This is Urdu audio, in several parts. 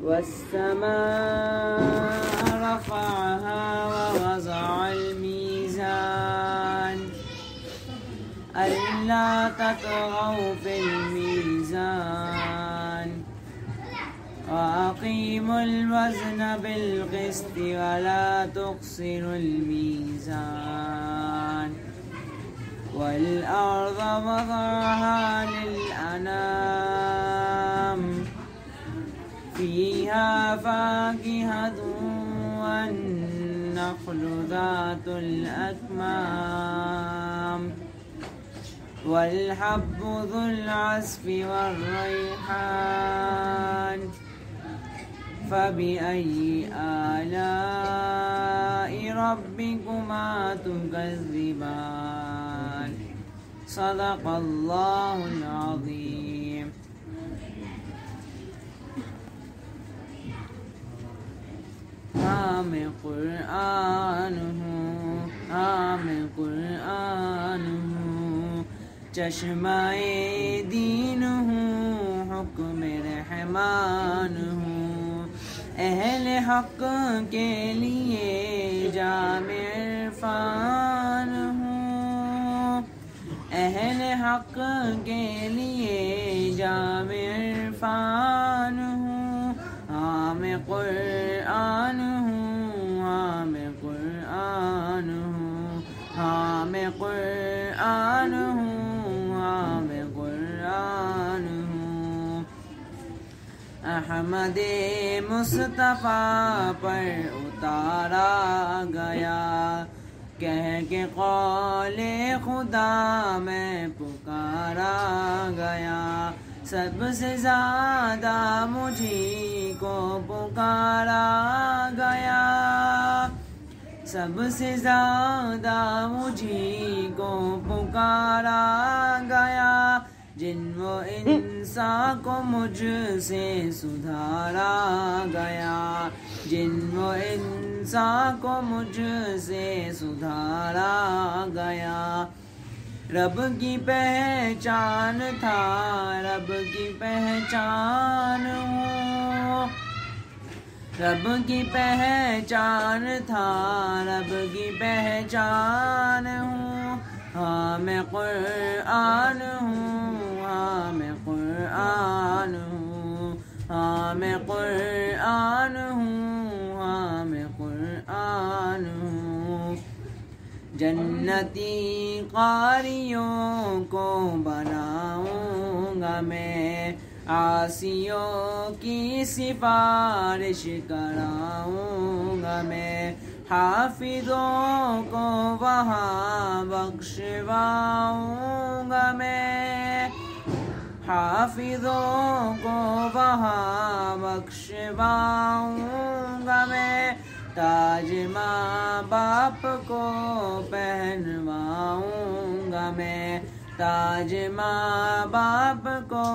والسماء رفعها ووضع الميزان ألا تطغوا في الميزان وأقيموا الوزن بالقسط ولا تخسروا الميزان والأرض وضعها للأنام فيها فاكهة والنخل ذات الأكمام والحب ذو العصف والريحان فبأي آلاء ربكما تكذبان صدق الله العظيم. آمن قرآنه چشمائے دین ہوں حکم رحمان ہوں اہل حق کے لیے جامع عرفان ہوں اہل حق کے لیے جامع عرفان ہوں عام قرآن ہوں عام قرآن ہوں عام قرآن ہوں عام قرآن ہوں احمد مصطفیٰ پر اتارا گیا کہہ کے قول خدا میں پکارا گیا سب سے زیادہ مجھی کو پکارا گیا سب سے زیادہ مجھی کو پکارا گیا جن و انسان کو مجھ سے سدھارا گیا جن و انسان کو مجھ سے سدھارا گیا رب کی پہچان تھا رب کی پہچان ہوں رب کی پہچان تھا رب کی پہچان ہوں ہاں میں قرآن ہوں ہاں میں قرآن ہوں ہاں میں قرآن ہوں ہاں میں قرآن ہوں جنتی قاریوں کو بناؤں گا میں عاصیوں کی سفارش کراؤں گا میں حافظوں کو وہاں بخشواؤں گا میں حافظوں کو وہاں بخشواؤں گا میں تاج ماں باپ کو پہنواؤں گا میں تاج ماں باپ کو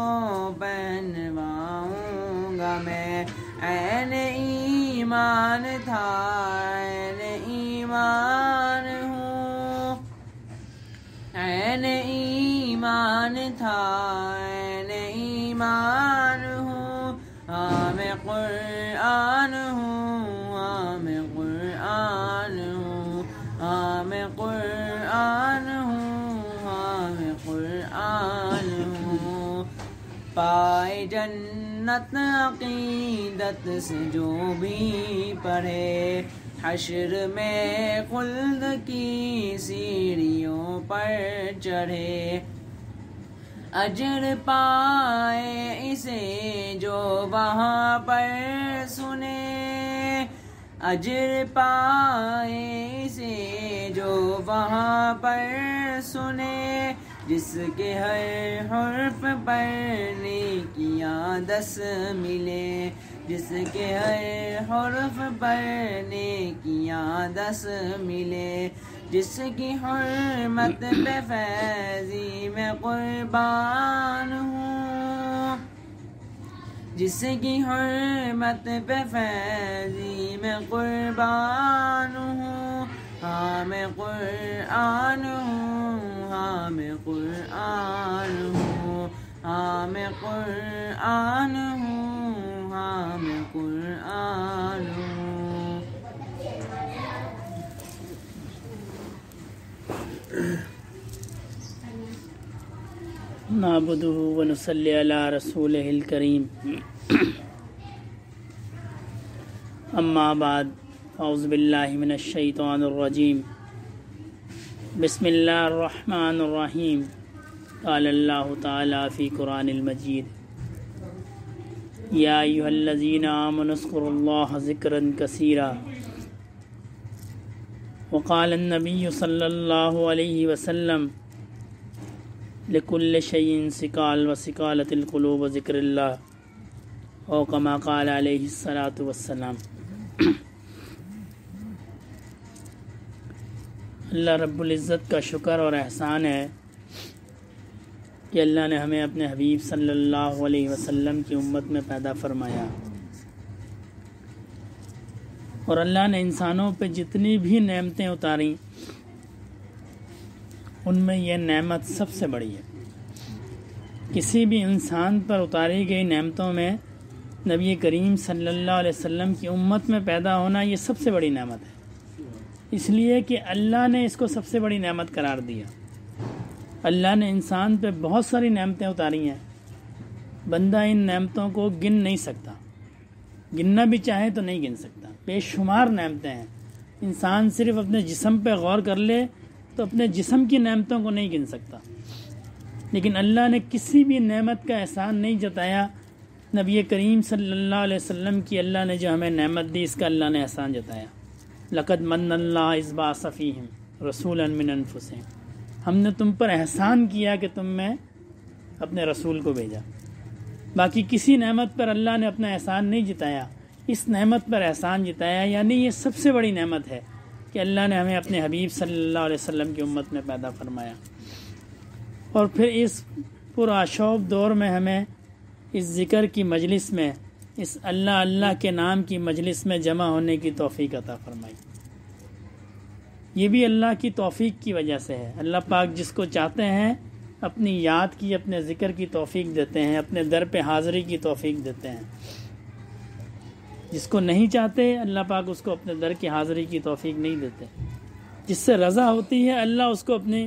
پہنواؤں گا میں عین ایمان تھا عین ایمان ہوں عین ایمان تھا عین ایمان ہوں ہاں میں قرآن ہوں ہاں میں قرآن ہوں ہاں میں قرآن ہوں ہاں میں قرآن ہوں پائے جنت عقیدت سے جو بھی پڑھے حشر میں خلد کی سیڑھیوں پر چڑھے اجر پائے اسے جو وہاں پر سنے اجر پائے اسے جو وہاں پر سنے جس کے ہر حرف پر نیکیاں 10 ملے جس کے ہر حرف پر نیکیاں 10 ملے جس کی حرمت پہ فیضی میں قربان ہوں جس کی حرمت پہ فیضی میں قربان ہوں ہاں میں قرآن ہوں ہاں میں قرآن ہوں ہاں میں قرآن ہوں ہاں میں قرآن نعبده ونصلي على رسوله الكريم اما بعد اعوذ باللہ من الشیطان الرجیم بسم اللہ الرحمن الرحیم قال اللہ تعالی فی قرآن المجید یا ایھا الذین آمنوا اذکروا اللہ ذکرا کثیرا وقال النبی صلی اللہ علیہ وسلم لکل شیء سقال وسقالۃ القلوب ذکر اللہ او کما قال علیہ الصلاۃ والسلام۔ اللہ رب العزت کا شکر اور احسان ہے کہ اللہ نے ہمیں اپنے حبیب صلی اللہ علیہ وسلم کی امت میں پیدا فرمایا، اور اللہ نے انسانوں پہ جتنی بھی نعمتیں اتاری ان میں یہ نعمت سب سے بڑی ہے۔ کسی بھی انسان پر اتاری گئی نعمتوں میں نبی کریم صلی اللہ علیہ وسلم کی امت میں پیدا ہونا یہ سب سے بڑی نعمت ہے، اس لیے کہ اللہ نے اس کو سب سے بڑی نعمت قرار دیا۔ اللہ نے انسان پہ بہت ساری نعمتیں اتاری ہیں، بندہ ان نعمتوں کو گن نہیں سکتا، گننا بھی چاہے تو نہیں گن سکتا، بے شمار نعمتیں ہیں۔ انسان صرف اپنے جسم پہ غور کر لے تو اپنے جسم کی نعمتوں کو نہیں گن سکتا، لیکن اللہ نے کسی بھی نعمت کا احسان نہیں جتایا۔ نبی کریم صلی اللہ علیہ وسلم کی اللہ نے جو ہمیں نعمت دی اس کا اللہ نے احسان جتایا۔ لقد من اللہ اذ بعث فیہم رسولا من انفسہم، ہم نے تم پر احسان کیا کہ تم میں اپنے رسول کو بھیجا۔ باقی کسی نعمت پر اللہ نے اپنا احسان نہیں جتایا، اس نعمت پر احسان جتایا، یعنی یہ سب سے بڑی نعمت ہے کہ اللہ نے ہمیں اپنے حبیب صلی اللہ علیہ وسلم کی امت میں پیدا فرمایا، اور پھر اس پرآشوب دور میں ہمیں اس ذکر کی مجلس میں، اس اللہ کے نام کی مجلس میں جمع ہونے کی توفیق عطا فرمائی۔ یہ بھی اللہ کی توفیق کی وجہ سے ہے۔ اللہ پاک جس کو چاہتے ہیں اپنی یاد کی، اپنے ذکر کی توفیق دیتے ہیں، اپنے در پہ حاضری کی توفیق دیتے ہیں۔ جس کو نہیں چاہتے اللہ پاک اس کو اپنے در کی حاضری کی توفیق نہیں دیتے۔ جس سے رضا ہوتی ہے اللہ اس کو اپنے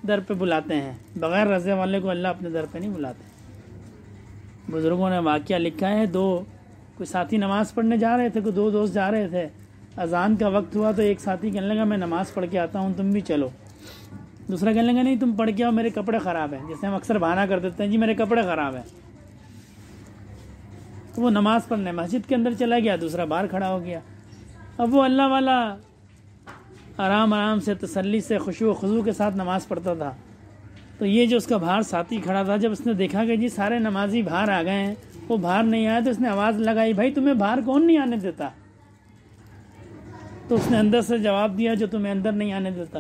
در پہ بلاتے ہیں، بغیر رضے والے کو اللہ اپنے در پہ نہیں بلاتے۔ بزرگوں نے واقعہ لکھا ہے، کوئی ساتھی نماز پڑھنے جا رہے تھے، کوئی دو دوست جا رہے تھے، اذان کا وقت ہوا تو ایک ساتھی کہنے لگا میں نماز پڑھ کے آتا ہوں، تم بھی چلو۔ دوسرا کہنے لگا نہیں تم پڑھ کے آؤ، میرے کپڑے خراب ہیں، جیسے ہم اکثر بہانہ کر دیتے ہیں جی میرے کپڑے خراب ہیں۔ تو وہ نماز پڑھنے مسجد کے اندر چلا گیا، دوسرا باہر کھڑا ہو گیا۔ اب وہ اللہ والا آرام سے تسلی سے خشوع و خضوع کے ساتھ نماز پڑھتا تھا، تو یہ جو اس کا باہر ساتھی کھڑا تھا، جب اس نے دیکھا کہ جی سارے نمازی باہر آ گئے ہیں، وہ باہر نہیں آئے، تو اس نے آواز لگائی بھائی تمہیں باہر کون نہیں آنے دیتا؟ تو اس نے اندر سے جواب دیا جو تمہیں اندر نہیں آنے دیتا،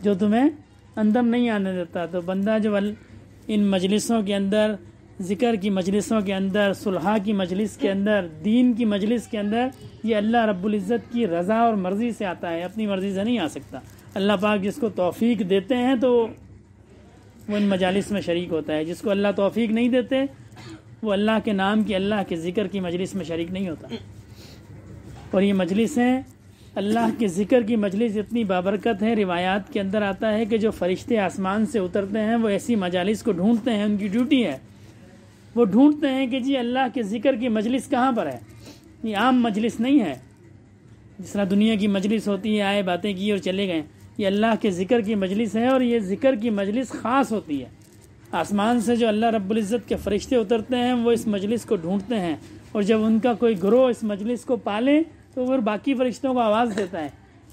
جو تمہیں اندر نہیں آنے دیتا۔ تو بندہ جو ان مجلسوں کے اندر، ذکر کی مجلسوں کے اندر، صلحہ کی مجلس کے اندر، دین کی مجلس کے اندر، یہ اللہ رب العزت کی رضا اور مرضی سے آتا ہے، اپنی مرضی سے نہیں آ سکتا۔ اللہ پاک جس کو توفیق دیتے ہیں تو وہ ان مجالس میں شریک ہوتا ہے، جس کو اللہ توفیق نہیں دیتے وہ اللہ کے نام کی، اللہ کے ذکر کی مجلس میں شریک نہیں ہوتا۔ اور یہ مجلسیں، اللہ کے ذکر کی مجلس اتنی بابرکت ہے، روایات کے اندر آتا ہے کہ جو فرشتے آسمان سے اترتے ہیں وہ ایسی مجالس کو ڈھونڈتے ہیں، ان کی ڈیوٹی ہے، وہ ڈھونڈتے ہیں کہ جی اللہ کے ذکر کی مجلس کہاں پر ہے۔ یہ عام مجلس نہیں ہے جس طرح دنیا کی مجلس ہوتی ہے، آئے باتیں کی اور چلے گئے، یہ اللہ کے ذکر کی مجلس ہے، اور یہ ذکر کی مجلس خاص ہوتی ہے۔ آسمان سے جو اللہ رب العزت کے فرشتے اترتے ہیں وہ اس مجلس کو ڈھونڈتے ہیں، اور جب ان کا کوئی گروہ اس مجلس کو پالے تو وہ باقی فرشتوں کو آواز دیتا ہے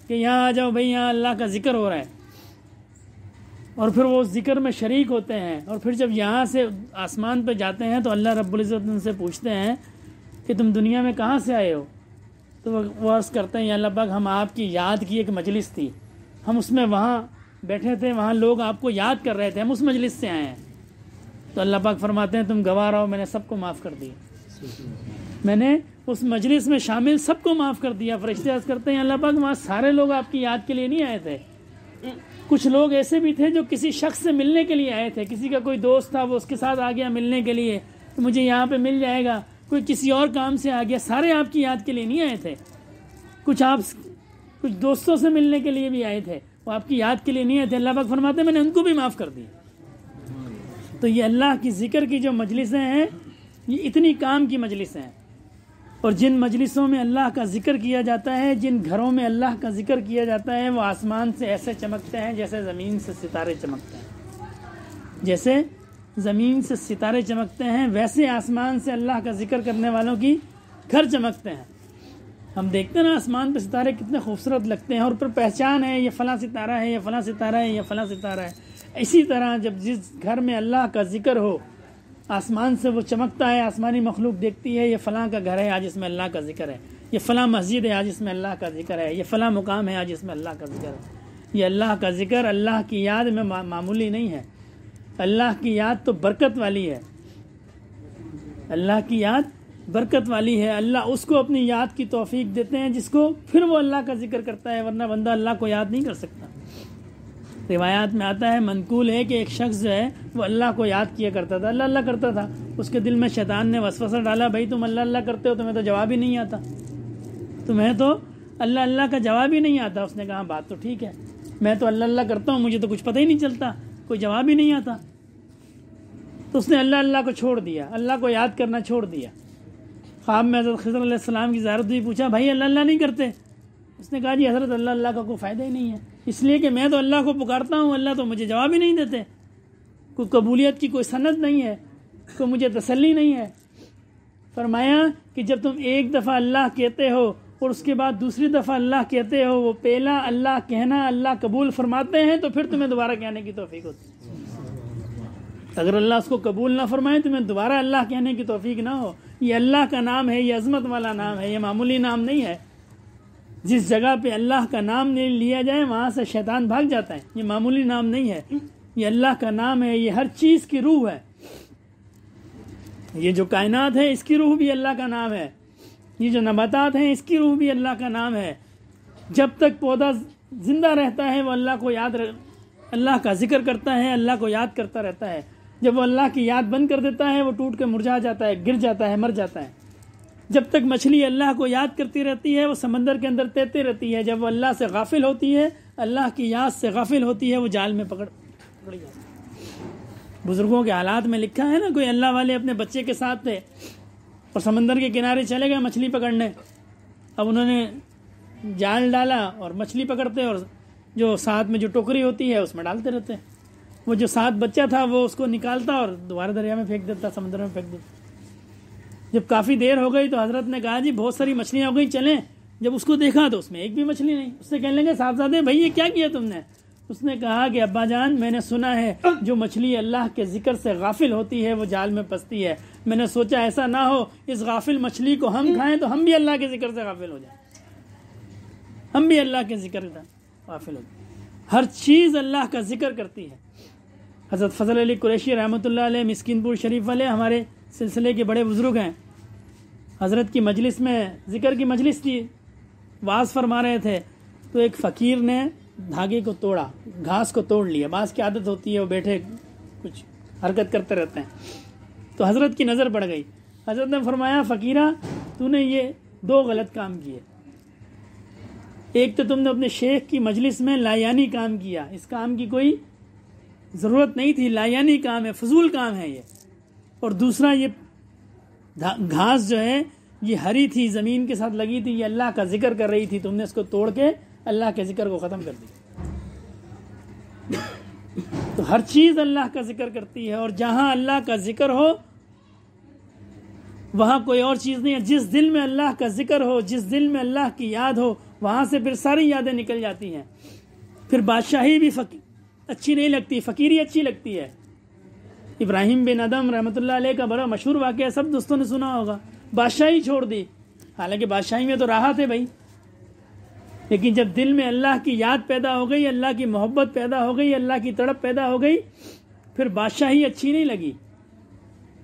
کہ یہاں آ جاؤ بھائی، یہاں اللہ کا ذکر ہو رہا ہے، اور پھر وہ ذکر میں شریک ہوتے ہیں۔ اور پھر جب یہاں سے آسمان پہ جاتے ہیں تو اللہ رب العزت ان سے پوچھتے ہیں کہ تم دنیا میں کہاں سے آئے ہو؟ تو وہ عرض کرتے ہیں یا اللہ پاک ہم آپ کی یاد کی ایک مجلس تھی، ہم اس میں وہاں بیٹھے تھے، وہاں لوگ آپ کو یاد کر رہے تھے، ہم اس مجلس سے آئے ہیں۔ تو اللہ پاک فرماتے ہیں تم گواہ رہو، میں نے سب کو معاف کر دیا، میں نے اس مجلس میں شامل سب کو معاف کر دیا۔ فرشتے عرض کرتے ہیں اللہ پاک وہاں سارے لوگ آپ کی یاد کے لیے نہیں آئے تھے، کچھ لوگ ایسے بھی تھے جو کسی شخص سے ملنے کے لیے آئے تھے، کسی کا کوئی دوست تھا وہ اس کے ساتھ آ گیا ملنے کے لیے، تو مجھے یہاں پہ مل جائے گا، کوئی کسی اور کام سے آ گیا، سارے آپ کی یاد کے لیے نہیں آئے تھے، کچھ دوستوں سے ملنے کے لیے بھی آئے تھے، وہ آپ کی یاد کے لیے نہیں آئے تھے، اللہ پاک فرماتے ہیں میں نے ان کو بھی معاف کر دیا۔ تو یہ اللہ کی ذکر کی جو مجلسیں ہیں یہ اتنی کام کی مجلسیں ہیں، اور جن مجلسوں میں اللہ کا ذکر کیا جاتا ہے، جن گھروں میں اللہ کا ذکر کیا جاتا ہے، وہ آسمان سے ایسے چمکتے ہیں جیسے زمین سے ستارے چمکتے ہیں، جیسے زمین سے ستارے چمکتے ہیں ویسے آسمان سے اللہ کا ذکر کرنے والوں کی گھر چمکتے ہیں۔ ہم دیکھتے ہیں نا آسمان پہ ستارے کتنے خوبصورت لگتے ہیں، اور پر پہچان ہے یہ فلاں ستارہ ہے، یہ فلاں ستارہ ہے، یہ فلاں ستارہ ہے۔ اسی طرح جب جس گھر میں اللہ کا ذکر ہو، آسمان سے وہ چمکتا ہے، آسمانی مخلوق دیکھتی ہے یہ فلاں کا گھر ہے آج اس میں اللہ کا ذکر ہے، یہ فلاں مسجد ہے آج اس میں اللہ کا ذکر ہے، یہ فلاں مقام ہے آج اس میں اللہ کا ذکر ہے۔ یہ اللہ کا ذکر اللہ کی یاد میں معمولی نہیں ہے، اللہ کی یاد تو برکت والی ہے، اللہ کی یاد برکت والی ہے۔ اللہ اس کو اپنی یاد کی توفیق دیتے ہیں جس کو پھر وہ اللہ کا ذکر کرتا ہے، ورنہ بندہ اللہ کو یاد نہیں کر سکتا۔ روایات میں آتا ہے، منقول ہے کہ ایک شخص جو ہے وہ اللہ کو یاد کیا کرتا تھا، اللہ اللہ کرتا تھا، اس کے دل میں شیطان نے وسوسہ ڈالا، بھائی تم اللہ اللہ کرتے ہو، تمہیں تو جواب ہی نہیں آتا، تمہیں تو اللہ اللہ کا جواب ہی نہیں آتا۔ اس نے کہا بات تو ٹھیک ہے، میں تو اللہ اللہ کرتا ہوں، مجھے تو کچھ پتہ ہی نہیں چلتا، کوئی جواب ہی نہیں آتا۔ تو اس نے اللہ اللہ کو چھوڑ دیا، اللہ کو یاد کرنا چھوڑ دیا۔ خواب میں حضرت خضر علیہ السلام کی زیارت ہوئی، پوچھا بھائی اللہ اللہ نہیں کرتے؟ اس نے کہا جی حضرت اللہ اللہ کا کوئی فائدہ ہی نہیں ہے، اس لیے کہ میں تو اللہ کو پکارتا ہوں، اللہ تو مجھے جواب ہی نہیں دیتے، کوئی قبولیت کی کوئی سند نہیں ہے، کوئی مجھے تسلی نہیں ہے۔ فرمایا کہ جب تم ایک دفعہ اللہ کہتے ہو اور اس کے بعد دوسری دفعہ اللہ کہتے ہو، وہ پہلا اللہ کہنا اللہ قبول فرماتے ہیں تو پھر تمہیں دوبارہ کہنے کی توفیق ہوتی ہے۔ اگر اللہ اس کو قبول نہ فرمائے تمہیں دوبارہ اللہ کہنے کی توفیق نہ ہو۔ یہ اللہ کا نام ہے، یہ عظمت والا نام ہے، یہ معمولی نام نہیں ہے۔ جس جگہ پہ اللہ کا نام نہیں لیا جائے وہاں سے شیطان بھاگ جاتا ہے، یہ معمولی نام نہیں ہے، یہ اللہ کا نام ہے، یہ ہر چیز کی روح ہے۔ یہ جو کائنات ہے اس کی روح بھی اللہ کا نام ہے، یہ جو نباتات ہیں اس کی روح بھی اللہ کا نام ہے۔ جب تک پودا زندہ رہتا ہے وہ اللہ کا ذکر کرتا ہے، اللہ کو یاد کرتا رہتا ہے۔ جب وہ اللہ کی یاد بند کر دیتا ہے وہ ٹوٹ کے مرجھا جاتا ہے، گر جاتا ہے، مر جاتا ہے۔ جب تک مچھلی اللہ کو یاد کرتی رہتی ہے وہ سمندر کے اندر تیرتی رہتی ہے، جب وہ اللہ سے غافل ہوتی ہے، اللہ کی یاد سے غافل ہوتی ہے، وہ جال میں پکڑی جاتی ہے۔ بزرگوں کے حالات میں لکھا ہے نا، کوئی اللہ والے اپنے بچے کے ساتھ تھے اور سمندر کے کنارے چلے گئے مچھلی پکڑنے۔ اب انہوں نے جال ڈالا اور مچھلی پکڑتے، اور جو ساتھ میں جو ٹوکری ہوتی ہے اس میں ڈالتے رہتے۔ وہ جو ساتھ بچہ تھا وہ اس کو نکالتا اور دوبارہ دریا میں پھینک دیتا، سمندر میں پھینک دیتا۔ جب کافی دیر ہو گئی تو حضرت نے کہا جی بہت ساری مچھلیاں ہو گئی، چلیں۔ جب اس کو دیکھا تو اس میں ایک بھی مچھلی نہیں۔ اس سے کہنے لگے صاحبزادے بھائی یہ کیا کیا تم نے؟ اس نے کہا کہ ابا جان میں نے سنا ہے جو مچھلی اللہ کے ذکر سے غافل ہوتی ہے وہ جال میں پھنستی ہے، میں نے سوچا ایسا نہ ہو اس غافل مچھلی کو ہم کھائیں تو ہم بھی اللہ کے ذکر سے غافل ہو جائیں، ہم بھی اللہ کے ذکر سے غافل ہو جائیں۔ ہر چیز اللہ کا ذکر کرتی ہے۔ حضرت فضل علی قریشی رحمۃ اللہ علیہ مسکین پور شریف والے ہمارے سلسلے کے بڑے بزرگ ہیں۔ حضرت کی مجلس میں ذکر کی مجلس تھی، واز فرما رہے تھے تو ایک فقیر نے دھاگے کو توڑا، گھاس کو توڑ لیا۔ بعض کی عادت ہوتی ہے وہ بیٹھے کچھ حرکت کرتے رہتے ہیں، تو حضرت کی نظر پڑ گئی۔ حضرت نے فرمایا فقیرہ تو نے یہ دو غلط کام کیے، ایک تو تم نے اپنے شیخ کی مجلس میں لایانی کام کیا، اس کام کی کوئی ضرورت نہیں تھی، لایانی کام ہے، فضول کام ہے یہ، اور دوسرا یہ گھاس جو ہے یہ ہری تھی، زمین کے ساتھ لگی تھی، یہ اللہ کا ذکر کر رہی تھی، تم نے اس کو توڑ کے اللہ کے ذکر کو ختم کر دیا۔ تو ہر چیز اللہ کا ذکر کرتی ہے، اور جہاں اللہ کا ذکر ہو وہاں کوئی اور چیز نہیں ہے۔ جس دل میں اللہ کا ذکر ہو، جس دل میں اللہ کی یاد ہو، وہاں سے پھر ساری یادیں نکل جاتی ہیں۔ پھر بادشاہی بھی اچھی نہیں لگتی، فقیری اچھی لگتی ہے۔ ابراہیم بن ادم رحمۃ اللہ علیہ کا بڑا مشہور واقعہ سب دوستوں نے سنا ہوگا، بادشاہی چھوڑ دی، حالانکہ بادشاہی میں تو راحت ہے بھائی، لیکن جب دل میں اللہ کی یاد پیدا ہو گئی، اللہ کی محبت پیدا ہو گئی، اللہ کی تڑپ پیدا ہو گئی، پھر بادشاہی اچھی نہیں لگی،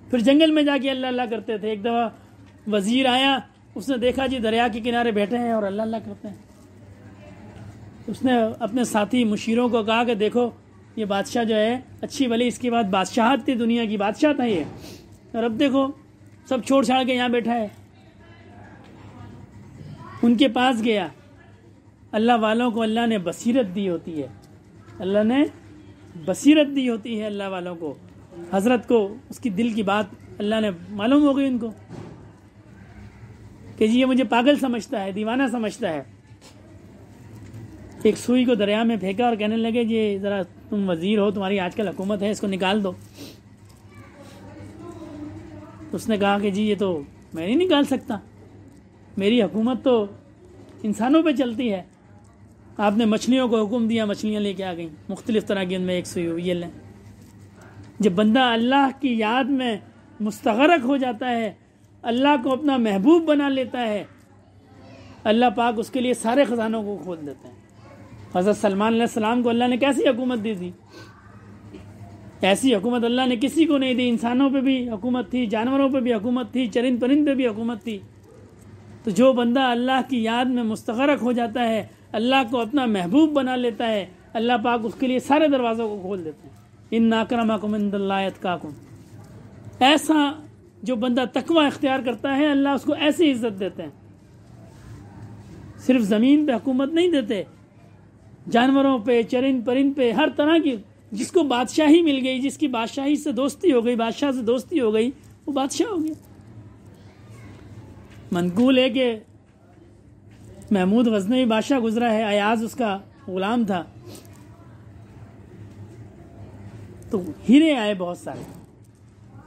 پھر جنگل میں جا کے اللہ اللہ کرتے تھے۔ ایک دفعہ وزیر آیا، اس نے دیکھا جی دریا کے کنارے بیٹھے ہیں اور اللہ اللہ کرتے ہیں۔ اس نے اپنے ساتھی مشیروں کو کہا کہ دیکھو یہ بادشاہ جو ہے اچھی بھلی اس کے بعد بادشاہت تھی، دنیا کی بادشاہ تھا یہ، اور اب دیکھو سب چھوڑ چھاڑ کے یہاں بیٹھا ہے. ان کے پاس گیا. اللہ والوں کو اللہ نے بصیرت دی ہوتی ہے, اللہ نے بصیرت دی ہوتی ہے اللہ والوں کو. حضرت کو اس کی دل کی بات اللہ نے معلوم ہو گئی ان کو کہ جی یہ مجھے پاگل سمجھتا ہے, دیوانہ سمجھتا ہے. ایک سوئی کو دریا میں پھینکا اور کہنے لگے جی ذرا تم وزیر ہو, تمہاری آج کل حکومت ہے, اس کو نکال دو. اس نے کہا کہ جی یہ تو میں نہیں نکال سکتا, میری حکومت تو انسانوں پہ چلتی ہے. آپ نے مچھلیوں کو حکم دیا, مچھلیاں لے کے آ گئیں مختلف طرح کی, ان میں ایک سوئی ہوئی. یہ لیں. جب بندہ اللہ کی یاد میں مستغرق ہو جاتا ہے, اللہ کو اپنا محبوب بنا لیتا ہے, اللہ پاک اس کے لیے سارے خزانوں کو کھول دیتے ہیں. حضرت سلمان علیہ السلام کو اللہ نے کیسی حکومت دی تھی؟ ایسی حکومت اللہ نے کسی کو نہیں دی. انسانوں پہ بھی حکومت تھی, جانوروں پہ بھی حکومت تھی, چرند پرند پہ بھی حکومت تھی. تو جو بندہ اللہ کی یاد میں مستغرق ہو جاتا ہے, اللہ کو اپنا محبوب بنا لیتا ہے, اللہ پاک اس کے لیے سارے دروازوں کو کھول دیتے ہیں. ان اکرمکم عند اللہ اتقاکم. ایسا جو بندہ تقوی اختیار کرتا ہے, اللہ اس کو ایسی عزت دیتے ہیں. صرف زمین پہ حکومت نہیں دیتے, جانوروں پہ, چرند پرند پہ, ہر طرح کی. جس کو بادشاہی مل گئی, جس کی بادشاہی سے دوستی ہو گئی, بادشاہ سے دوستی ہو گئی, وہ بادشاہ ہو گیا. منقول ہے کہ محمود غزنوی بادشاہ گزرا ہے, ایاز اس کا غلام تھا. تو ہیرے آئے بہت سارے.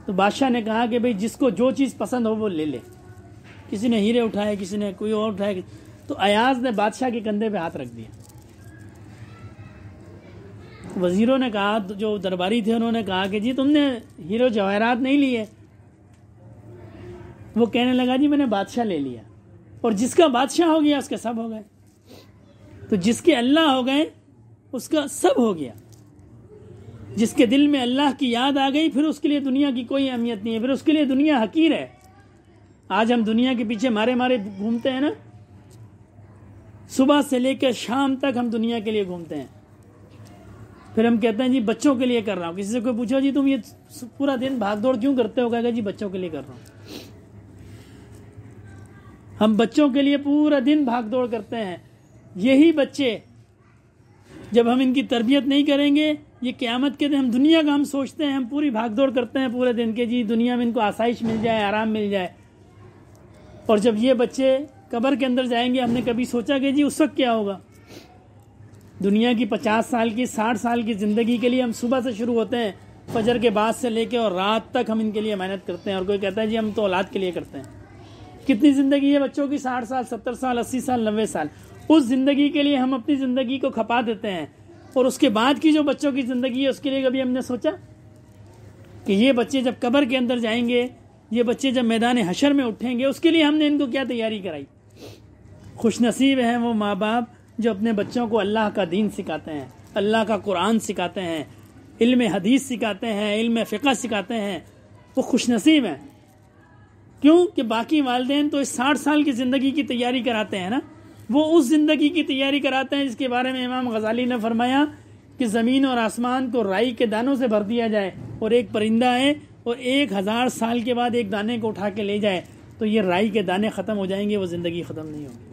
تو بادشاہ نے کہا کہ بھئی جس کو جو چیز پسند ہو وہ لے لے. کسی نے ہیرے اٹھائے, کسی نے کوئی اور اٹھائے. تو ایاز نے بادشاہ کے کندھے پہ ہاتھ رکھ دیا. وزیروں نے کہا, جو درباری تھے انہوں نے کہا کہ جی تم نے ہیرو جواہرات نہیں لیے. وہ کہنے لگا جی میں نے بادشاہ لے لیا, اور جس کا بادشاہ ہو گیا اس کے سب ہو گئے. تو جس کے اللہ ہو گئے اس کا سب ہو گیا. جس کے دل میں اللہ کی یاد آ گئی, پھر اس کے لیے دنیا کی کوئی اہمیت نہیں ہے, پھر اس کے لیے دنیا حقیر ہے. آج ہم دنیا کے پیچھے مارے مارے گھومتے ہیں نا, صبح سے لے کر شام تک ہم دنیا کے لیے گھومتے ہیں. پھر ہم کہتے ہیں جی بچوں کے لیے کر رہا ہوں. کسی سے کوئی پوچھو جی تم یہ پورا دن بھاگ دوڑ کیوں کرتے ہو, کہے گا جی بچوں کے لیے کر رہا ہوں. ہم بچوں کے لیے پورا دن بھاگ دوڑ کرتے ہیں. یہی بچے جب ہم ان کی تربیت نہیں کریں گے, یہ قیامت کے دن ہم دنیا کا ہم سوچتے ہیں, ہم پوری بھاگ دوڑ کرتے ہیں پورے دن کے, جی دنیا میں ان کو آسائش مل جائے, آرام مل جائے. اور جب یہ بچے قبر کے اندر جائیں گے, ہم نے کبھی سوچا کہ جی اس وقت کیا ہوگا؟ دنیا کی 50 سال کی 60 سال کی زندگی کے لیے ہم صبح سے شروع ہوتے ہیں, فجر کے بعد سے لے کے اور رات تک ہم ان کے لیے محنت کرتے ہیں. اور کوئی کہتا ہے جی ہم تو اولاد کے لیے کرتے ہیں. کتنی زندگی ہے بچوں کی؟ 60 سال 70 سال 80 سال 90 سال. اس زندگی کے لیے ہم اپنی زندگی کو کھپا دیتے ہیں. اور اس کے بعد کی جو بچوں کی زندگی ہے اس کے لیے کبھی ہم نے سوچا کہ یہ بچے جب قبر کے اندر جائیں گے, یہ بچے جب میدان حشر میں اٹھیں گے, اس کے لیے ہم نے ان کو کیا تیاری کرائی؟ خوش نصیب ہیں وہ ماں باپ جو اپنے بچوں کو اللہ کا دین سکھاتے ہیں, اللہ کا قرآن سکھاتے ہیں, علم حدیث سکھاتے ہیں, علم فقہ سکھاتے ہیں. وہ خوش نصیب ہیں. کیوں کہ باقی والدین تو اس 60 سال کی زندگی کی تیاری کراتے ہیں نا, وہ اس زندگی کی تیاری کراتے ہیں جس کے بارے میں امام غزالی نے فرمایا کہ زمین اور آسمان کو رائی کے دانوں سے بھر دیا جائے, اور ایک پرندہ ہے اور 1000 سال کے بعد ایک دانے کو اٹھا کے لے جائے, تو یہ رائی کے دانے ختم ہو جائیں گے, وہ زندگی ختم نہیں ہوگی.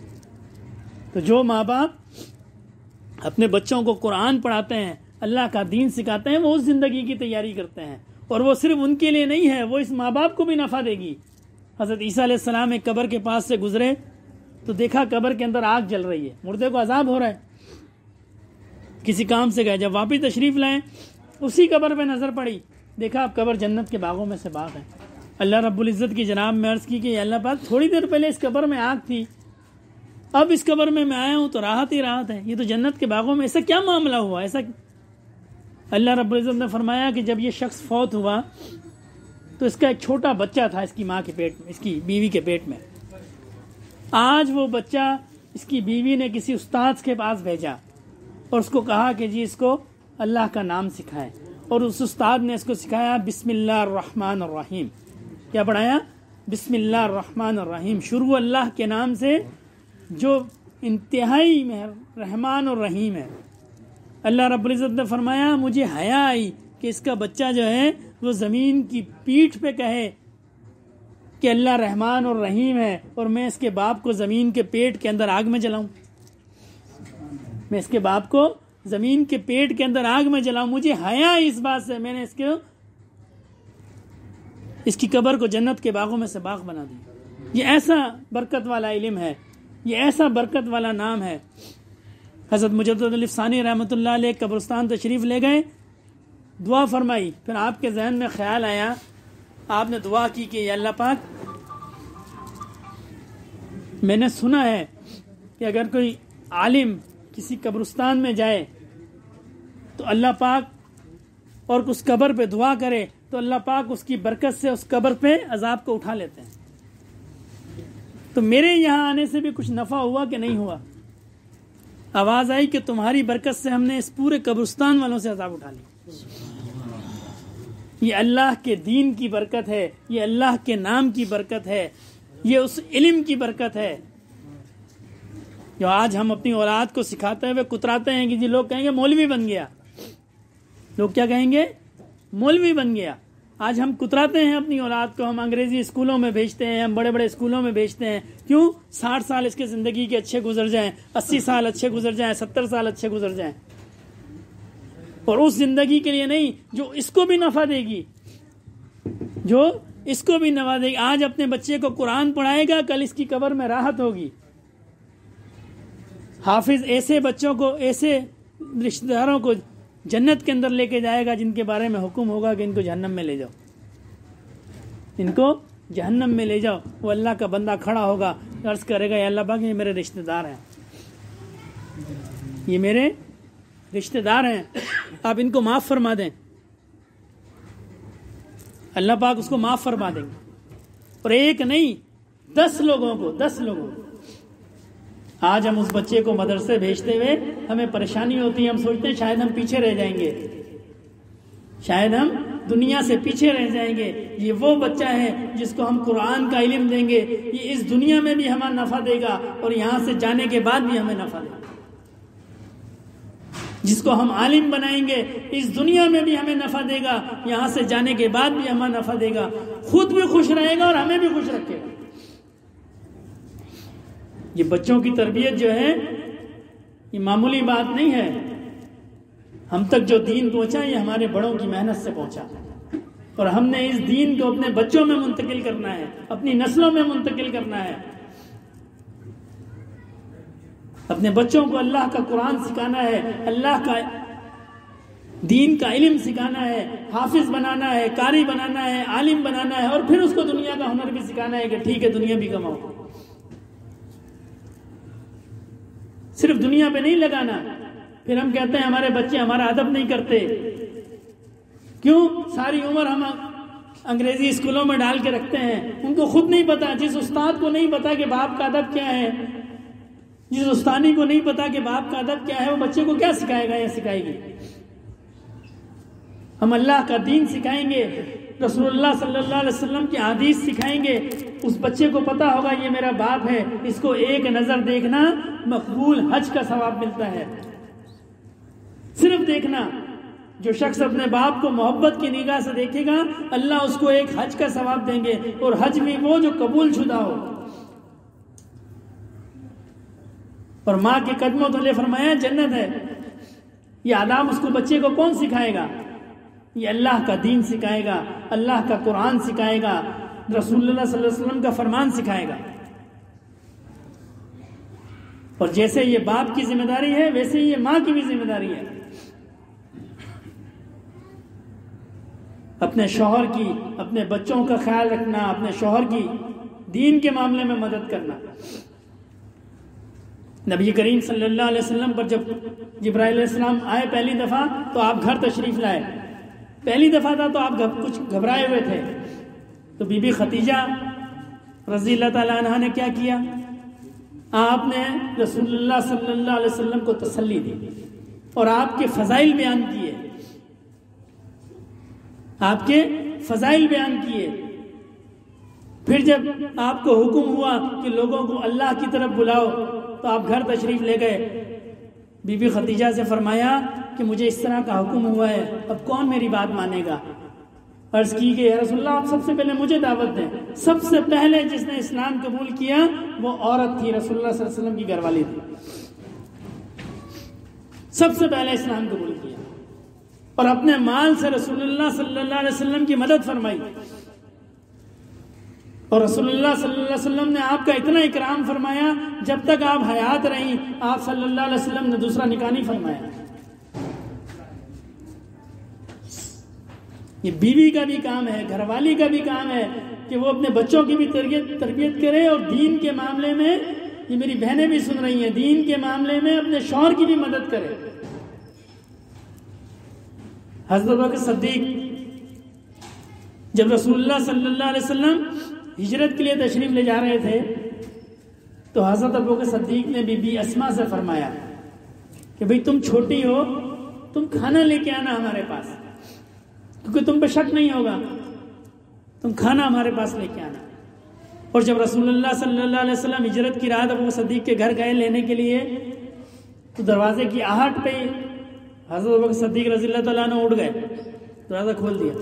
تو جو ماں باپ اپنے بچوں کو قرآن پڑھاتے ہیں, اللہ کا دین سکھاتے ہیں, وہ اس زندگی کی تیاری کرتے ہیں. اور وہ صرف ان کے لیے نہیں ہے, وہ اس ماں باپ کو بھی نفع دے گی. حضرت عیسیٰ علیہ السلام ایک قبر کے پاس سے گزرے تو دیکھا قبر کے اندر آگ جل رہی ہے, مردے کو عذاب ہو رہا ہے. کسی کام سے گئے, جب واپس تشریف لائیں اسی قبر پہ نظر پڑی, دیکھا اب قبر جنت کے باغوں میں سے باغ ہے. اللہ رب العزت کی جناب میں عرض کی کہ اللہ پاک تھوڑی دیر پہلے اس قبر میں آگ تھی, اب اس قبر میں آیا ہوں تو راحت ہی راحت ہے. یہ تو جنت کے باغوں میں, ایسا کیا معاملہ ہوا ایسا؟ اللہ رب العزت نے فرمایا کہ جب یہ شخص فوت ہوا تو اس کا ایک چھوٹا بچہ تھا اس کی ماں کے پیٹ میں, اس کی بیوی کے پیٹ میں. آج وہ بچہ اس کی بیوی نے کسی استاد کے پاس بھیجا اور اس کو کہا کہ جی اس کو اللہ کا نام سکھائیں, اور اس استاد نے اس کو سکھایا بسم اللہ الرحمن الرحیم. کیا پڑھایا؟ بسم اللہ الرحمن الرحیم, شروع اللہ کے نام سے جو انتہائی رحمان اور رحیم ہے. اللہ رب العزت نے فرمایا مجھے حیا آئی کہ اس کا بچہ جو ہے وہ زمین کی پیٹھ پہ کہے کہ اللہ رحمان اور رحیم ہے اور میں اس کے باپ کو زمین کے پیٹ کے اندر آگ میں جلاؤں؟ میں اس کے باپ کو زمین کے پیٹ کے اندر آگ میں جلاؤں؟ مجھے حیا اس بات سے، میں نے اس کی قبر کو جنت کے باغوں میں سے باغ بنا دی۔ یہ ایسا برکت والا علم ہے، یہ ایسا برکت والا نام ہے۔ حضرت مجدد الف ثانی رحمۃ اللہ علیہ قبرستان تشریف لے گئے، دعا فرمائی، پھر آپ کے ذہن میں خیال آیا، آپ نے دعا کی کہ یا اللہ پاک، میں نے سنا ہے کہ اگر کوئی عالم کسی قبرستان میں جائے تو اللہ پاک اور اس قبر پہ دعا کرے تو اللہ پاک اس کی برکت سے اس قبر پہ عذاب کو اٹھا لیتے ہیں۔ تو میرے یہاں آنے سے بھی کچھ نفع ہوا کہ نہیں ہوا؟ آواز آئی کہ تمہاری برکت سے ہم نے اس پورے قبرستان والوں سے عذاب اٹھا لی۔ یہ اللہ کے دین کی برکت ہے، یہ اللہ کے نام کی برکت ہے، یہ اس علم کی برکت ہے جو آج ہم اپنی اولاد کو سکھاتے ہوئے کتراتے ہیں کہ جی لوگ کہیں گے مولوی بن گیا۔ لوگ کیا کہیں گے؟ مولوی بن گیا۔ آج ہم کتراتے ہیں اپنی اولاد کو، ہم انگریزی اسکولوں میں بھیجتے ہیں، ہم بڑے بڑے اسکولوں میں بھیجتے ہیں۔ کیوں؟ 60 سال اس کے زندگی کے اچھے گزر جائیں، 80 سال اچھے گزر جائیں، 70 سال اچھے گزر جائیں، اور اس زندگی کے لیے نہیں جو اس کو بھی نفع دے گی، جو اس کو بھی نفع دے گی۔ آج اپنے بچے کو قرآن پڑھائے گا، کل اس کی قبر میں راحت ہوگی۔ حافظ ایسے بچوں کو، ایسے رشتہ داروں کو جنت کے اندر لے کے جائے گا جن کے بارے میں حکم ہوگا کہ ان کو جہنم میں لے جاؤ، ان کو جہنم میں لے جاؤ۔ وہ اللہ کا بندہ کھڑا ہوگا، عرض کرے گا یا اللہ پاک یہ میرے رشتہ دار ہیں، یہ میرے رشتہ دار ہیں، آپ ان کو معاف فرما دیں۔ اللہ پاک اس کو معاف فرما دیں گے، اور ایک نہیں 10 لوگوں کو، 10 لوگوں کو۔ آج ہم اس بچے کو مدرسے بھیجتے ہوئے ہمیں پریشانی ہوتی ہے، ہم سوچتے ہیں شاید ہم پیچھے رہ جائیں گے، شاید ہم دنیا سے پیچھے رہ جائیں گے۔ یہ وہ بچہ ہے جس کو ہم قرآن کا علم دیں گے، یہ اس دنیا میں بھی ہمیں نفع دے گا اور یہاں سے جانے کے بعد بھی ہمیں نفع دے گا۔ جس کو ہم عالم بنائیں گے اس دنیا میں بھی ہمیں نفع دے گا، یہاں سے جانے کے بعد بھی ہمیں نفع دے گا، خود بھی خوش رہے گا اور ہمیں بھی خوش رکھے گا۔ یہ بچوں کی تربیت جو ہے یہ معمولی بات نہیں ہے۔ ہم تک جو دین پہنچا یہ ہمارے بڑوں کی محنت سے پہنچا، اور ہم نے اس دین کو اپنے بچوں میں منتقل کرنا ہے، اپنی نسلوں میں منتقل کرنا ہے۔ اپنے بچوں کو اللہ کا قرآن سکھانا ہے، اللہ کا دین کا علم سکھانا ہے، حافظ بنانا ہے، قاری بنانا ہے، عالم بنانا ہے، اور پھر اس کو دنیا کا ہنر بھی سکھانا ہے کہ ٹھیک ہے دنیا بھی کماؤ۔ صرف دنیا پہ نہیں لگانا۔ پھر ہم کہتے ہیں ہمارے بچے ہمارا ادب نہیں کرتے، کیوں؟ ساری عمر ہم انگریزی اسکولوں میں ڈال کے رکھتے ہیں، ان کو خود نہیں پتا، جس استاد کو نہیں پتا کہ باپ کا ادب کیا ہے، جس استانی کو نہیں پتا کہ باپ کا ادب کیا ہے، وہ بچے کو کیا سکھائے گا یا سکھائے گی؟ ہم اللہ کا دین سکھائیں گے، رسول اللہ صلی اللہ علیہ وسلم کی حدیث سکھائیں گے، اس بچے کو پتا ہوگا یہ میرا باپ ہے، اس کو ایک نظر دیکھنا مقبول حج کا ثواب ملتا ہے۔ صرف دیکھنا، جو شخص اپنے باپ کو محبت کی نگاہ سے دیکھے گا اللہ اس کو ایک حج کا ثواب دیں گے، اور حج بھی وہ جو قبول شدہ ہو۔ اور ماں کے قدموں تلے فرمایا جنت ہے۔ یہ آداب اس کو بچے کو کون سکھائے گا؟ یہ اللہ کا دین سکھائے گا، اللہ کا قرآن سکھائے گا، رسول اللہ صلی اللہ علیہ وسلم کا فرمان سکھائے گا۔ اور جیسے یہ باپ کی ذمہ داری ہے ویسے ہی یہ ماں کی بھی ذمہ داری ہے، اپنے شوہر کی، اپنے بچوں کا خیال رکھنا، اپنے شوہر کی دین کے معاملے میں مدد کرنا۔ نبی کریم صلی اللہ علیہ وسلم پر جب جبرائیل علیہ السلام آئے پہلی دفعہ تو آپ گھر تشریف لائے، پہلی دفعہ تھا تو آپ کچھ گھبرائے ہوئے تھے، تو بی بی ختیجہ رضی اللہ تعالیٰ عنہ نے کیا کیا؟ آپ نے رسول اللہ صلی اللہ علیہ وسلم کو تسلی دی اور آپ کے فضائل بیان کیے، آپ کے فضائل بیان کیے۔ پھر جب آپ کو حکم ہوا کہ لوگوں کو اللہ کی طرف بلاؤ تو آپ گھر تشریف لے گئے، بی بی ختیجہ سے فرمایا کہ مجھے اس طرح کا حکم ہوا ہے، اب کون میری بات مانے گا؟ عرض کی کہ یا رسول اللہ آپ سب سے پہلے مجھے دعوت دیں. سب سے پہلے جس نے اسلام قبول کیا وہ عورت تھی, رسول اللہ صلی اللہ علیہ وسلم کی گھر والی تھی. سب سے پہلے اسلام قبول کیا اور اپنے مال سے رسول اللہ صلی اللہ علیہ وسلم کی مدد فرمائی. اور رسول اللہ صلی اللہ علیہ وسلم نے آپ کا اتنا اکرام فرمایا, جب تک آپ حیات رہیں آپ صلی اللہ علیہ وسلم نے دوسرا نکاح نہیں فرمایا. یہ بیوی کا بھی کام ہے, گھر والی کا بھی کام ہے کہ وہ اپنے بچوں کی بھی تربیت کرے, اور دین کے معاملے میں, یہ میری بہنیں بھی سن رہی ہیں, دین کے معاملے میں اپنے شوہر کی بھی مدد کرے. حضرت ابوبکر صدیق جب رسول اللہ صلی اللہ علیہ وسلم ہجرت کے لیے تشریف لے جا رہے تھے تو حضرت ابوبکر صدیق نے بی بی اسما سے فرمایا کہ بھئی تم چھوٹی ہو, تم کھانا لے کے آنا ہمارے پاس, کیونکہ تم پہ شک نہیں ہوگا, تم کھانا ہمارے پاس لے کے آنا. اور جب رسول اللہ صلی اللہ علیہ وسلم ہجرت کی رات ابوبکر صدیق کے گھر گئے لینے کے لیے تو دروازے کی آہٹ پہ حضرت ابوبکر صدیق رضی اللہ تعالیٰ عنہ اٹھ گئے, دروازہ کھول دیا.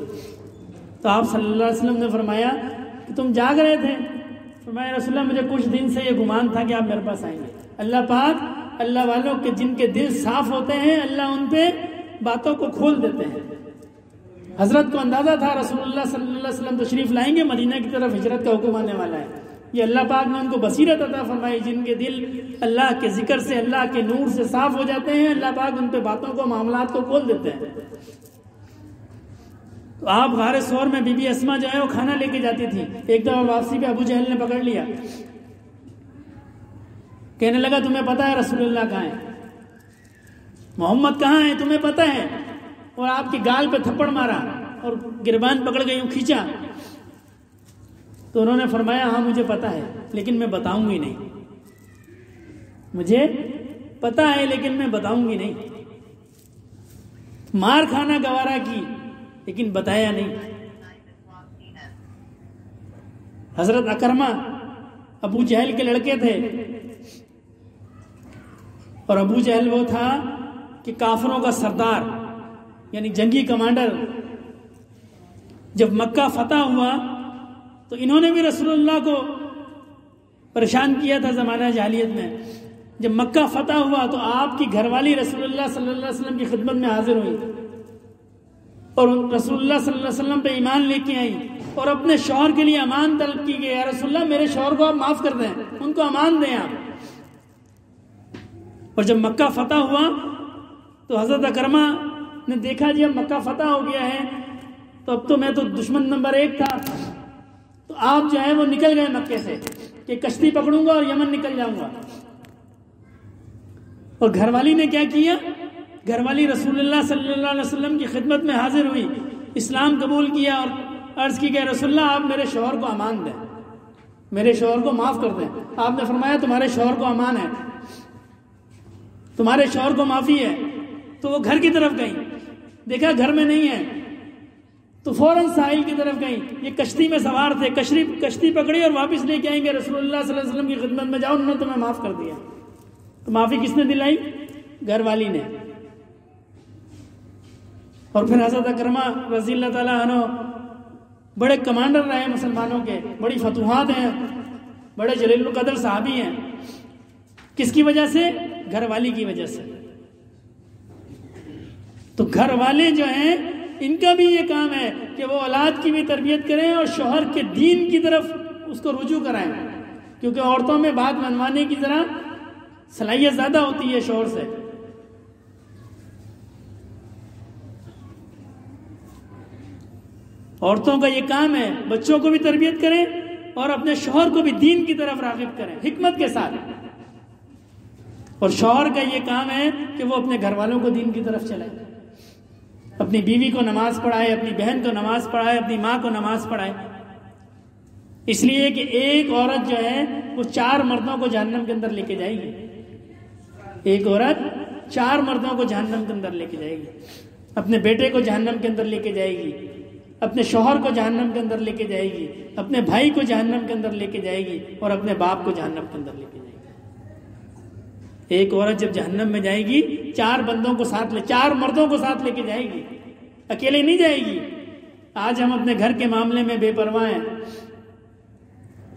تو آپ صلی اللہ علیہ وسلم نے فرمایا کہ تم جاگ رہے تھے؟ فرمایا رسول اللہ مجھے کچھ دن سے یہ گمان تھا کہ آپ میرے پاس آئیں گے. اللہ پاک اللہ والوں کے جن کے دل صاف ہوتے ہیں اللہ ان پہ باتوں کو کھول دیتے ہیں. حضرت کو اندازہ تھا رسول اللہ صلی اللہ علیہ وسلم تشریف لائیں گے, مدینہ کی طرف ہجرت کا حکم آنے والا ہے. یہ اللہ پاک نے ان کو بصیرت عطا فرمائی, جن کے دل اللہ کے ذکر سے اللہ کے نور سے صاف ہو جاتے ہیں, اللہ پاک ان پہ باتوں کو معاملات کو کھول دیتے ہیں. تو آپ غار ثور میں بی بی اسما جو ہے وہ کھانا لے کے جاتی تھی. ایک دفعہ واپسی پہ ابو جہل نے پکڑ لیا, کہنے لگا تمہیں پتا ہے رسول اللہ کہاں ہے, محمد کہاں ہے تمہیں پتا ہے, اور آپ کی گال پہ تھپڑ مارا اور گربان پکڑ کے یوں کھینچا. تو انہوں نے فرمایا ہاں مجھے پتا ہے لیکن میں بتاؤں گی نہیں, مجھے پتا ہے لیکن میں بتاؤں گی نہیں. مار کھانا گوارا کی لیکن بتایا نہیں. حضرت اکرمہ ابو جہل کے لڑکے تھے, اور ابو جہل وہ تھا کہ کافروں کا سردار یعنی جنگی کمانڈر. جب مکہ فتح ہوا تو انہوں نے بھی رسول اللہ کو پریشان کیا تھا زمانہ جاہلیت میں. جب مکہ فتح ہوا تو آپ کی گھر والی رسول اللہ صلی اللہ علیہ وسلم کی خدمت میں حاضر ہوئی اور رسول اللہ صلی اللہ علیہ وسلم پہ ایمان لے کے آئی, اور اپنے شوہر کے لیے امان طلب کی گئی, یا رسول اللہ میرے شوہر کو آپ معاف کر دیں, ان کو امان دیں آپ. اور جب مکہ فتح ہوا تو حضرت اکرمہ نے دیکھا جی اب مکہ فتح ہو گیا ہے تو اب تو میں تو دشمن نمبر 1 تھا, تو آپ جو ہے وہ نکل گئے مکے سے کہ کشتی پکڑوں گا اور یمن نکل جاؤں گا. اور گھر والی نے کیا کیا, گھر والی رسول اللہ صلی اللہ علیہ وسلم کی خدمت میں حاضر ہوئی, اسلام قبول کیا اور عرض کی کہ رسول اللہ آپ میرے شوہر کو امان دیں, میرے شوہر کو معاف کر دیں. آپ نے فرمایا تمہارے شوہر کو امان ہے, تمہارے شوہر کو معافی ہے. تو وہ گھر کی طرف گئی, دیکھا گھر میں نہیں ہے تو فوراً ساحل کی طرف گئی. یہ کشتی میں سوار تھے, کشتی پکڑی اور واپس لے کے آئیں گے رسول اللہ صلی اللہ علیہ وسلم کی خدمت میں, جاؤ انہوں نے تمہیں معاف کر دیا. تو معافی کس نے دلائی؟ گھر والی نے. اور پھر حضرت اکرمہ رضی اللہ تعالیٰ عنہ بڑے کمانڈر رہے مسلمانوں کے, بڑی فتوحات ہیں, بڑے جلیل القدر صحابی ہیں. کس کی وجہ سے؟ گھر والی کی وجہ سے. تو گھر والے جو ہیں ان کا بھی یہ کام ہے کہ وہ اولاد کی بھی تربیت کریں اور شوہر کے دین کی طرف اس کو رجوع کرائیں, کیونکہ عورتوں میں بات منوانے کی ذرا صلاحیت زیادہ ہوتی ہے شوہر سے. عورتوں کا یہ کام ہے بچوں کو بھی تربیت کریں اور اپنے شوہر کو بھی دین کی طرف راغب کریں حکمت کے ساتھ. اور شوہر کا یہ کام ہے کہ وہ اپنے گھر والوں کو دین کی طرف چلائے, اپنی بیوی کو نماز پڑھائے, اپنی بہن کو نماز پڑھائے, اپنی ماں کو نماز پڑھائے. اس لیے کہ ایک عورت جو ہے وہ 4 مردوں کو جہنم کے اندر لے کے جائے گی. ایک عورت 4 مردوں کو جہنم کے اندر لے کے جائے گی. اپنے بیٹے کو جہنم کے اندر لے کے جائے گی, اپنے شوہر کو جہنم کے اندر لے کے جائے گی, اپنے بھائی کو جہنم کے اندر لے کے جائے گی, اور اپنے باپ کو جہنم کے اندر لے کے جائے گی. ایک عورت جب جہنم میں جائے گی 4 بندوں کو ساتھ 4 مردوں کو ساتھ لے کے جائے گی, اکیلے نہیں جائے گی. آج ہم اپنے گھر کے معاملے میں بے پرواہ ہیں.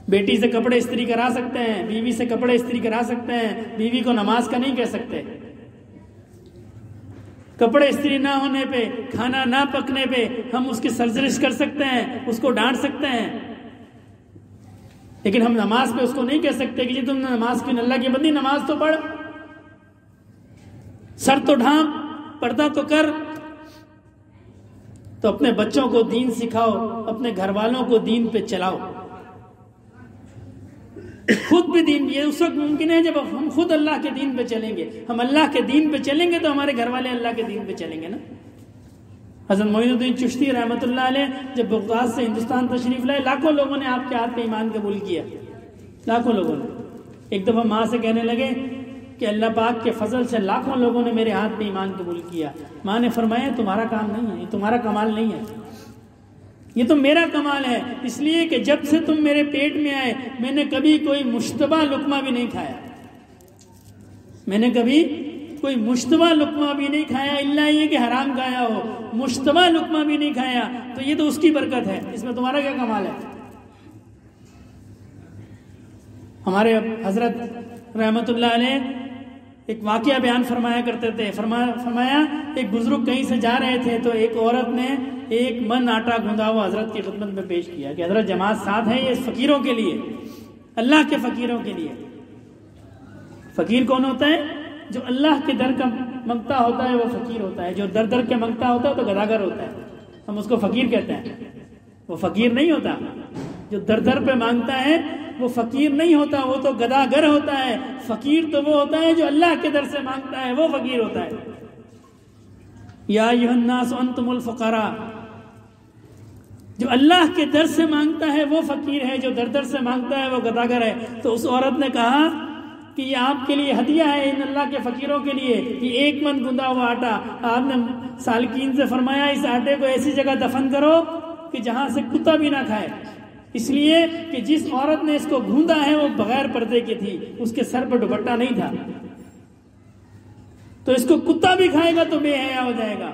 بیٹی سے کپڑے استری کرا سکتے ہیں, بیوی سے کپڑے استری کرا سکتے ہیں, بیوی کو نماز کا نہیں کہہ سکتے. کپڑے استری نہ ہونے پہ, کھانا نہ پکنے پہ ہم اس کی سرزنش کر سکتے ہیں, اس کو ڈانٹ سکتے ہیں, لیکن ہم نماز پہ اس کو نہیں کہہ سکتے کہ جی تم نے نماز کی, اللہ کی بندی نماز تو پڑھ, سر تو ڈھانپ, پردہ تو کر. تو اپنے بچوں کو دین سکھاؤ, اپنے گھر والوں کو دین پہ چلاؤ. خود بھی دین, یہ اس وقت ممکن ہے جب ہم خود اللہ کے دین پہ چلیں گے. ہم اللہ کے دین پہ چلیں گے تو ہمارے گھر والے اللہ کے دین پہ چلیں گے نا. حضرت معین الدین چشتی رحمۃ اللہ علیہ جب بغداد سے ہندوستان تشریف لائے, لاکھوں لوگوں نے آپ کے ہاتھ پہ ایمان قبول کیا, لاکھوں لوگوں نے. ایک دفعہ ماں سے کہنے لگے کہ اللہ پاک کے فضل سے لاکھوں لوگوں نے میرے ہاتھ پہ ایمان قبول کیا. ماں نے فرمایا تمہارا کام نہیں ہے, یہ تمہارا کمال نہیں ہے, یہ تو میرا کمال ہے. اس لیے کہ جب سے تم میرے پیٹ میں آئے میں نے کبھی کوئی مشتبہ لقمہ بھی نہیں کھایا, میں نے کبھی کوئی مشتبہ لقمہ بھی نہیں کھایا, اللہ یہ کہ حرام کھایا ہو, مشتبہ لقمہ بھی نہیں کھایا. تو یہ تو اس کی برکت ہے, اس میں تمہارا کیا کمال ہے. ہمارے حضرت رحمت اللہ علیہ ایک واقعہ بیان فرمایا کرتے تھے. فرمایا ایک بزرگ کہیں سے جا رہے تھے تو ایک عورت نے ایک من آٹا گوندا ہوا حضرت کی خدمت میں پیش کیا کہ حضرت جماعت ساتھ ہے, یہ فقیروں کے لیے, اللہ کے فقیروں کے لیے. فقیر کون ہوتا ہے؟ جو اللہ کے در کا منگتا ہوتا ہے وہ فقیر ہوتا ہے. جو در در کے منگتا ہوتا ہے تو گداگر ہوتا ہے, ہم اس کو فقیر کہتے ہیں. وہ فقیر نہیں ہوتا. جو در در پہ مانگتا ہے وہ فقیر نہیں ہوتا, وہ تو گداگر ہوتا ہے. فقیر تو وہ ہوتا ہے جو اللہ کے در سے مانگتا ہے, وہ فقیر ہوتا ہے. یا ایھا الناس انتم الفقراء, جو اللہ کے در سے مانگتا ہے وہ فقیر ہے, جو در در سے مانگتا ہے وہ گداگر ہے. تو اس عورت نے کہا کہ یہ آپ کے لیے ہدیہ ہے ان اللہ کے فقیروں کے لیے, یہ ایک من گوندا ہوا آٹا. آپ نے سالکین سے فرمایا اس آٹے کو ایسی جگہ دفن کرو کہ جہاں سے کتا بھی نہ کھائے, اس لیے کہ جس عورت نے اس کو گھوندا ہے وہ بغیر پردے کی تھی, اس کے سر پر دوپٹہ نہیں تھا, تو اس کو کتا بھی کھائے گا تو بے حیا ہو جائے گا.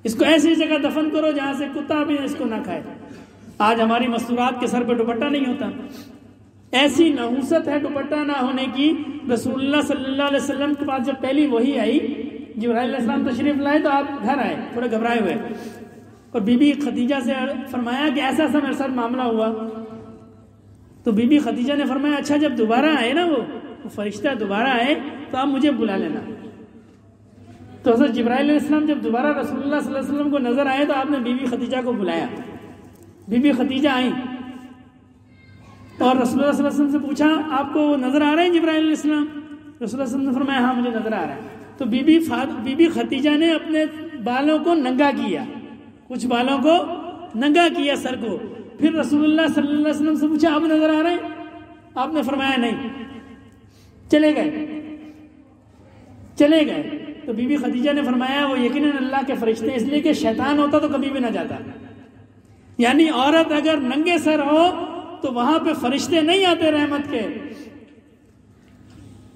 اس کو ایسی جگہ دفن کرو جہاں سے کتا بھی اس کو نہ کھائے. آج ہماری مستورات کے سر پہ دوپٹہ نہیں ہوتا, ایسی نحوست ہے دوپٹہ نہ ہونے کی. رسول اللہ صلی اللہ علیہ وسلم کے پاس جب پہلی وحی آئی, جبرائیل علیہ السلام تشریف لائے تو آپ گھر آئے تھوڑے گھبرائے ہوئے, اور بی بی خدیجہ سے فرمایا کہ ایسا ایسا میرے ساتھ معاملہ ہوا. تو بی بی خدیجہ نے فرمایا اچھا جب دوبارہ آئے نا وہ فرشتہ دوبارہ آئے تو آپ مجھے بلا لینا. تو حضرت جبرائیل علیہ السلام جب دوبارہ رسول اللہ صلی اللہ علیہ وسلم کو نظر آئے تو آپ نے بی بی خدیجہ کو بلایا. بی بی خدیجہ آئیں اور رسول اللہ صلی اللہ علیہ وسلم سے پوچھا آپ کو نظر آ رہے ہیں جبرائیل علیہ السلام؟ رسول اللہ صلی اللہ علیہ وسلم نے فرمایا ہاں مجھے نظر آ رہا ہے. تو بی بی خدیجہ نے اپنے بالوں کو ننگا کیا, کچھ بالوں کو ننگا کیا سر کو. پھر رسول اللہ صلی اللہ علیہ وسلم سے پوچھا آپ نظر آ رہے ہیں؟ آپ نے فرمایا نہیں. چلے گئے. تو بی بی خدیجہ نے فرمایا وہ یقیناً اللہ کے فرشتے, اس لیے کہ شیطان ہوتا تو کبھی بھی نہ جاتا. یعنی عورت اگر ننگے سر ہو تو وہاں پہ فرشتے نہیں آتے رحمت کے.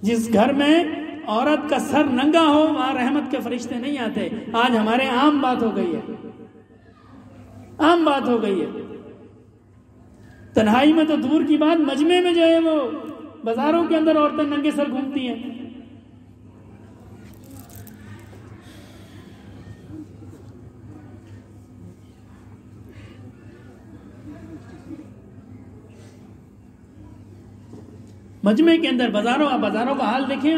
جس گھر میں عورت کا سر ننگا ہو وہاں رحمت کے فرشتے نہیں آتے. آج ہمارے عام بات ہو گئی ہے. تنہائی میں تو دور کی بات, مجمع میں جو ہے وہ بازاروں کے اندر عورتیں ننگے سر گھومتی ہیں. مجمع کے اندر بازاروں کا حال دیکھیں.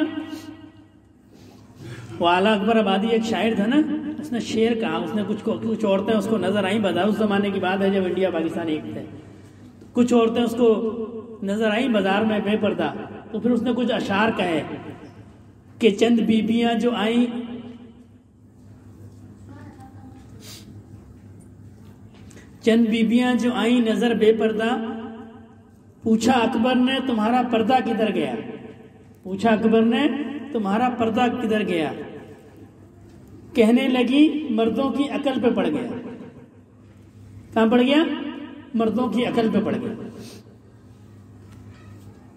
وہ اعلیٰ اکبر آبادی ایک شاعر تھا نا, اس نے شعر کہا, اس نے کچھ عورتیں اس کو نظر آئیں بازار, اس زمانے کی بات ہے جب انڈیا پاکستان ایک تھے. کچھ عورتیں اس کو نظر آئیں بازار میں بے پردہ, تو پھر اس نے کچھ اشعار کہے کہ چند بیبیاں جو آئیں نظر بے پردہ, پوچھا اکبر نے تمہارا پردہ کدھر گیا, کہنے لگی مردوں کی عقل پہ پڑ گیا. کہاں پڑ گیا؟ مردوں کی عقل پہ پڑ گیا.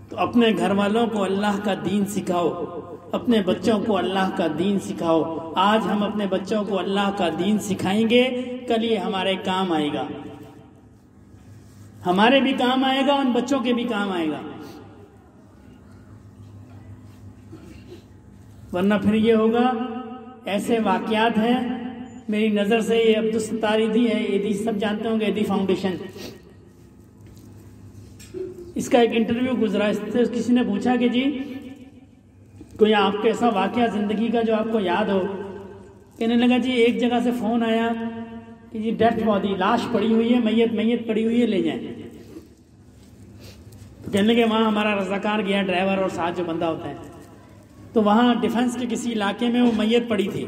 تو اپنے گھر والوں کو اللہ کا دین سکھاؤ, اپنے بچوں کو اللہ کا دین سکھاؤ. آج ہم اپنے بچوں کو اللہ کا دین سکھائیں گے، کل یہ ہمارے کام آئے گا، ہمارے بھی کام آئے گا، ان بچوں کے بھی کام آئے گا. ورنہ پھر یہ ہوگا، ایسے واقعات ہیں میری نظر سے. یہ عبدالستار ایدھی ہے، ایدھی سب جانتے ہوں گے، ایدھی فاؤنڈیشن. اس کا ایک انٹرویو گزرا، اس سے کسی نے پوچھا کہ جی کوئی آپ کا ایسا واقعہ زندگی کا جو آپ کو یاد ہو. کہنے لگا جی ایک جگہ سے فون آیا کہ جی ڈیتھ باڈی، لاش پڑی ہوئی ہے، میت پڑی ہوئی ہے، لے جائیں. تو کہنے لگے وہاں ہمارا رضاکار گیا، ڈرائیور اور ساتھ جو بندہ ہوتا ہے. تو وہاں ڈیفنس کے کسی علاقے میں وہ میت پڑی تھی.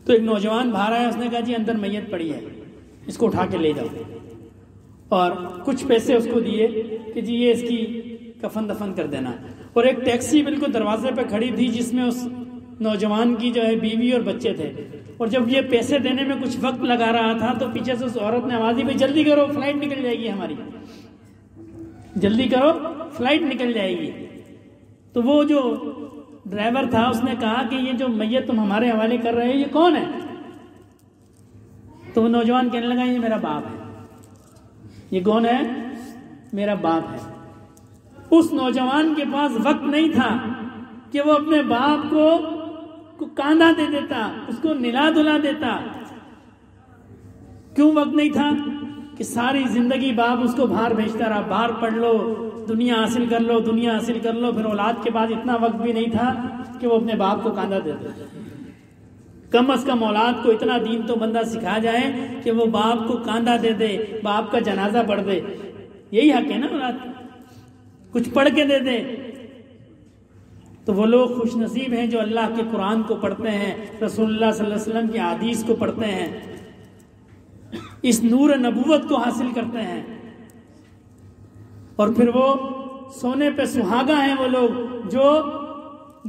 تو ایک نوجوان باہر آیا، اس نے کہا جی اندر میت پڑی ہے، اس کو اٹھا کے لے جاؤ. اور کچھ پیسے اس کو دیے کہ جی یہ اس کی کفن دفن کر دینا. اور ایک ٹیکسی بالکل دروازے پہ کھڑی تھی جس میں اس نوجوان کی جو ہے بیوی اور بچے تھے. اور جب یہ پیسے دینے میں کچھ وقت لگا رہا تھا تو پیچھے سے اس عورت نے آواز دی، بھائی جلدی کرو فلائٹ نکل جائے گی ہماری، جلدی کرو فلائٹ نکل جائے گی. تو وہ جو ڈرائیور تھا اس نے کہا کہ یہ جو میت تم ہمارے حوالے کر رہے ہو یہ کون ہے؟ تو وہ نوجوان کہنے لگا یہ میرا باپ ہے. یہ کون ہے؟ میرا باپ ہے. اس نوجوان کے پاس وقت نہیں تھا کہ وہ اپنے باپ کو کاندھا دے دیتا، اس کو نلا دھلا دیتا. کیوں وقت نہیں تھا؟ کہ ساری زندگی باپ اس کو باہر بھیجتا رہا، باہر پڑھ لو، دنیا حاصل کر لو، دنیا حاصل کر لو. پھر اولاد کے بعد اتنا وقت بھی نہیں تھا کہ وہ اپنے باپ کو کاندھا دے دے. کم از کم اولاد کو اتنا دین تو بندہ سکھا جائے کہ وہ باپ کو کاندھا دے دے، باپ کا جنازہ پڑھ دے. یہی حق ہے نا اولاد، کچھ پڑھ کے دے دے. تو وہ لوگ خوش نصیب ہیں جو اللہ کے قرآن کو پڑھتے ہیں، رسول اللہ صلی اللہ علیہ وسلم کی احادیث کو پڑھتے ہیں، اس نور نبوت کو حاصل کرتے ہیں. اور پھر وہ سونے پہ سہاگا ہیں وہ لوگ جو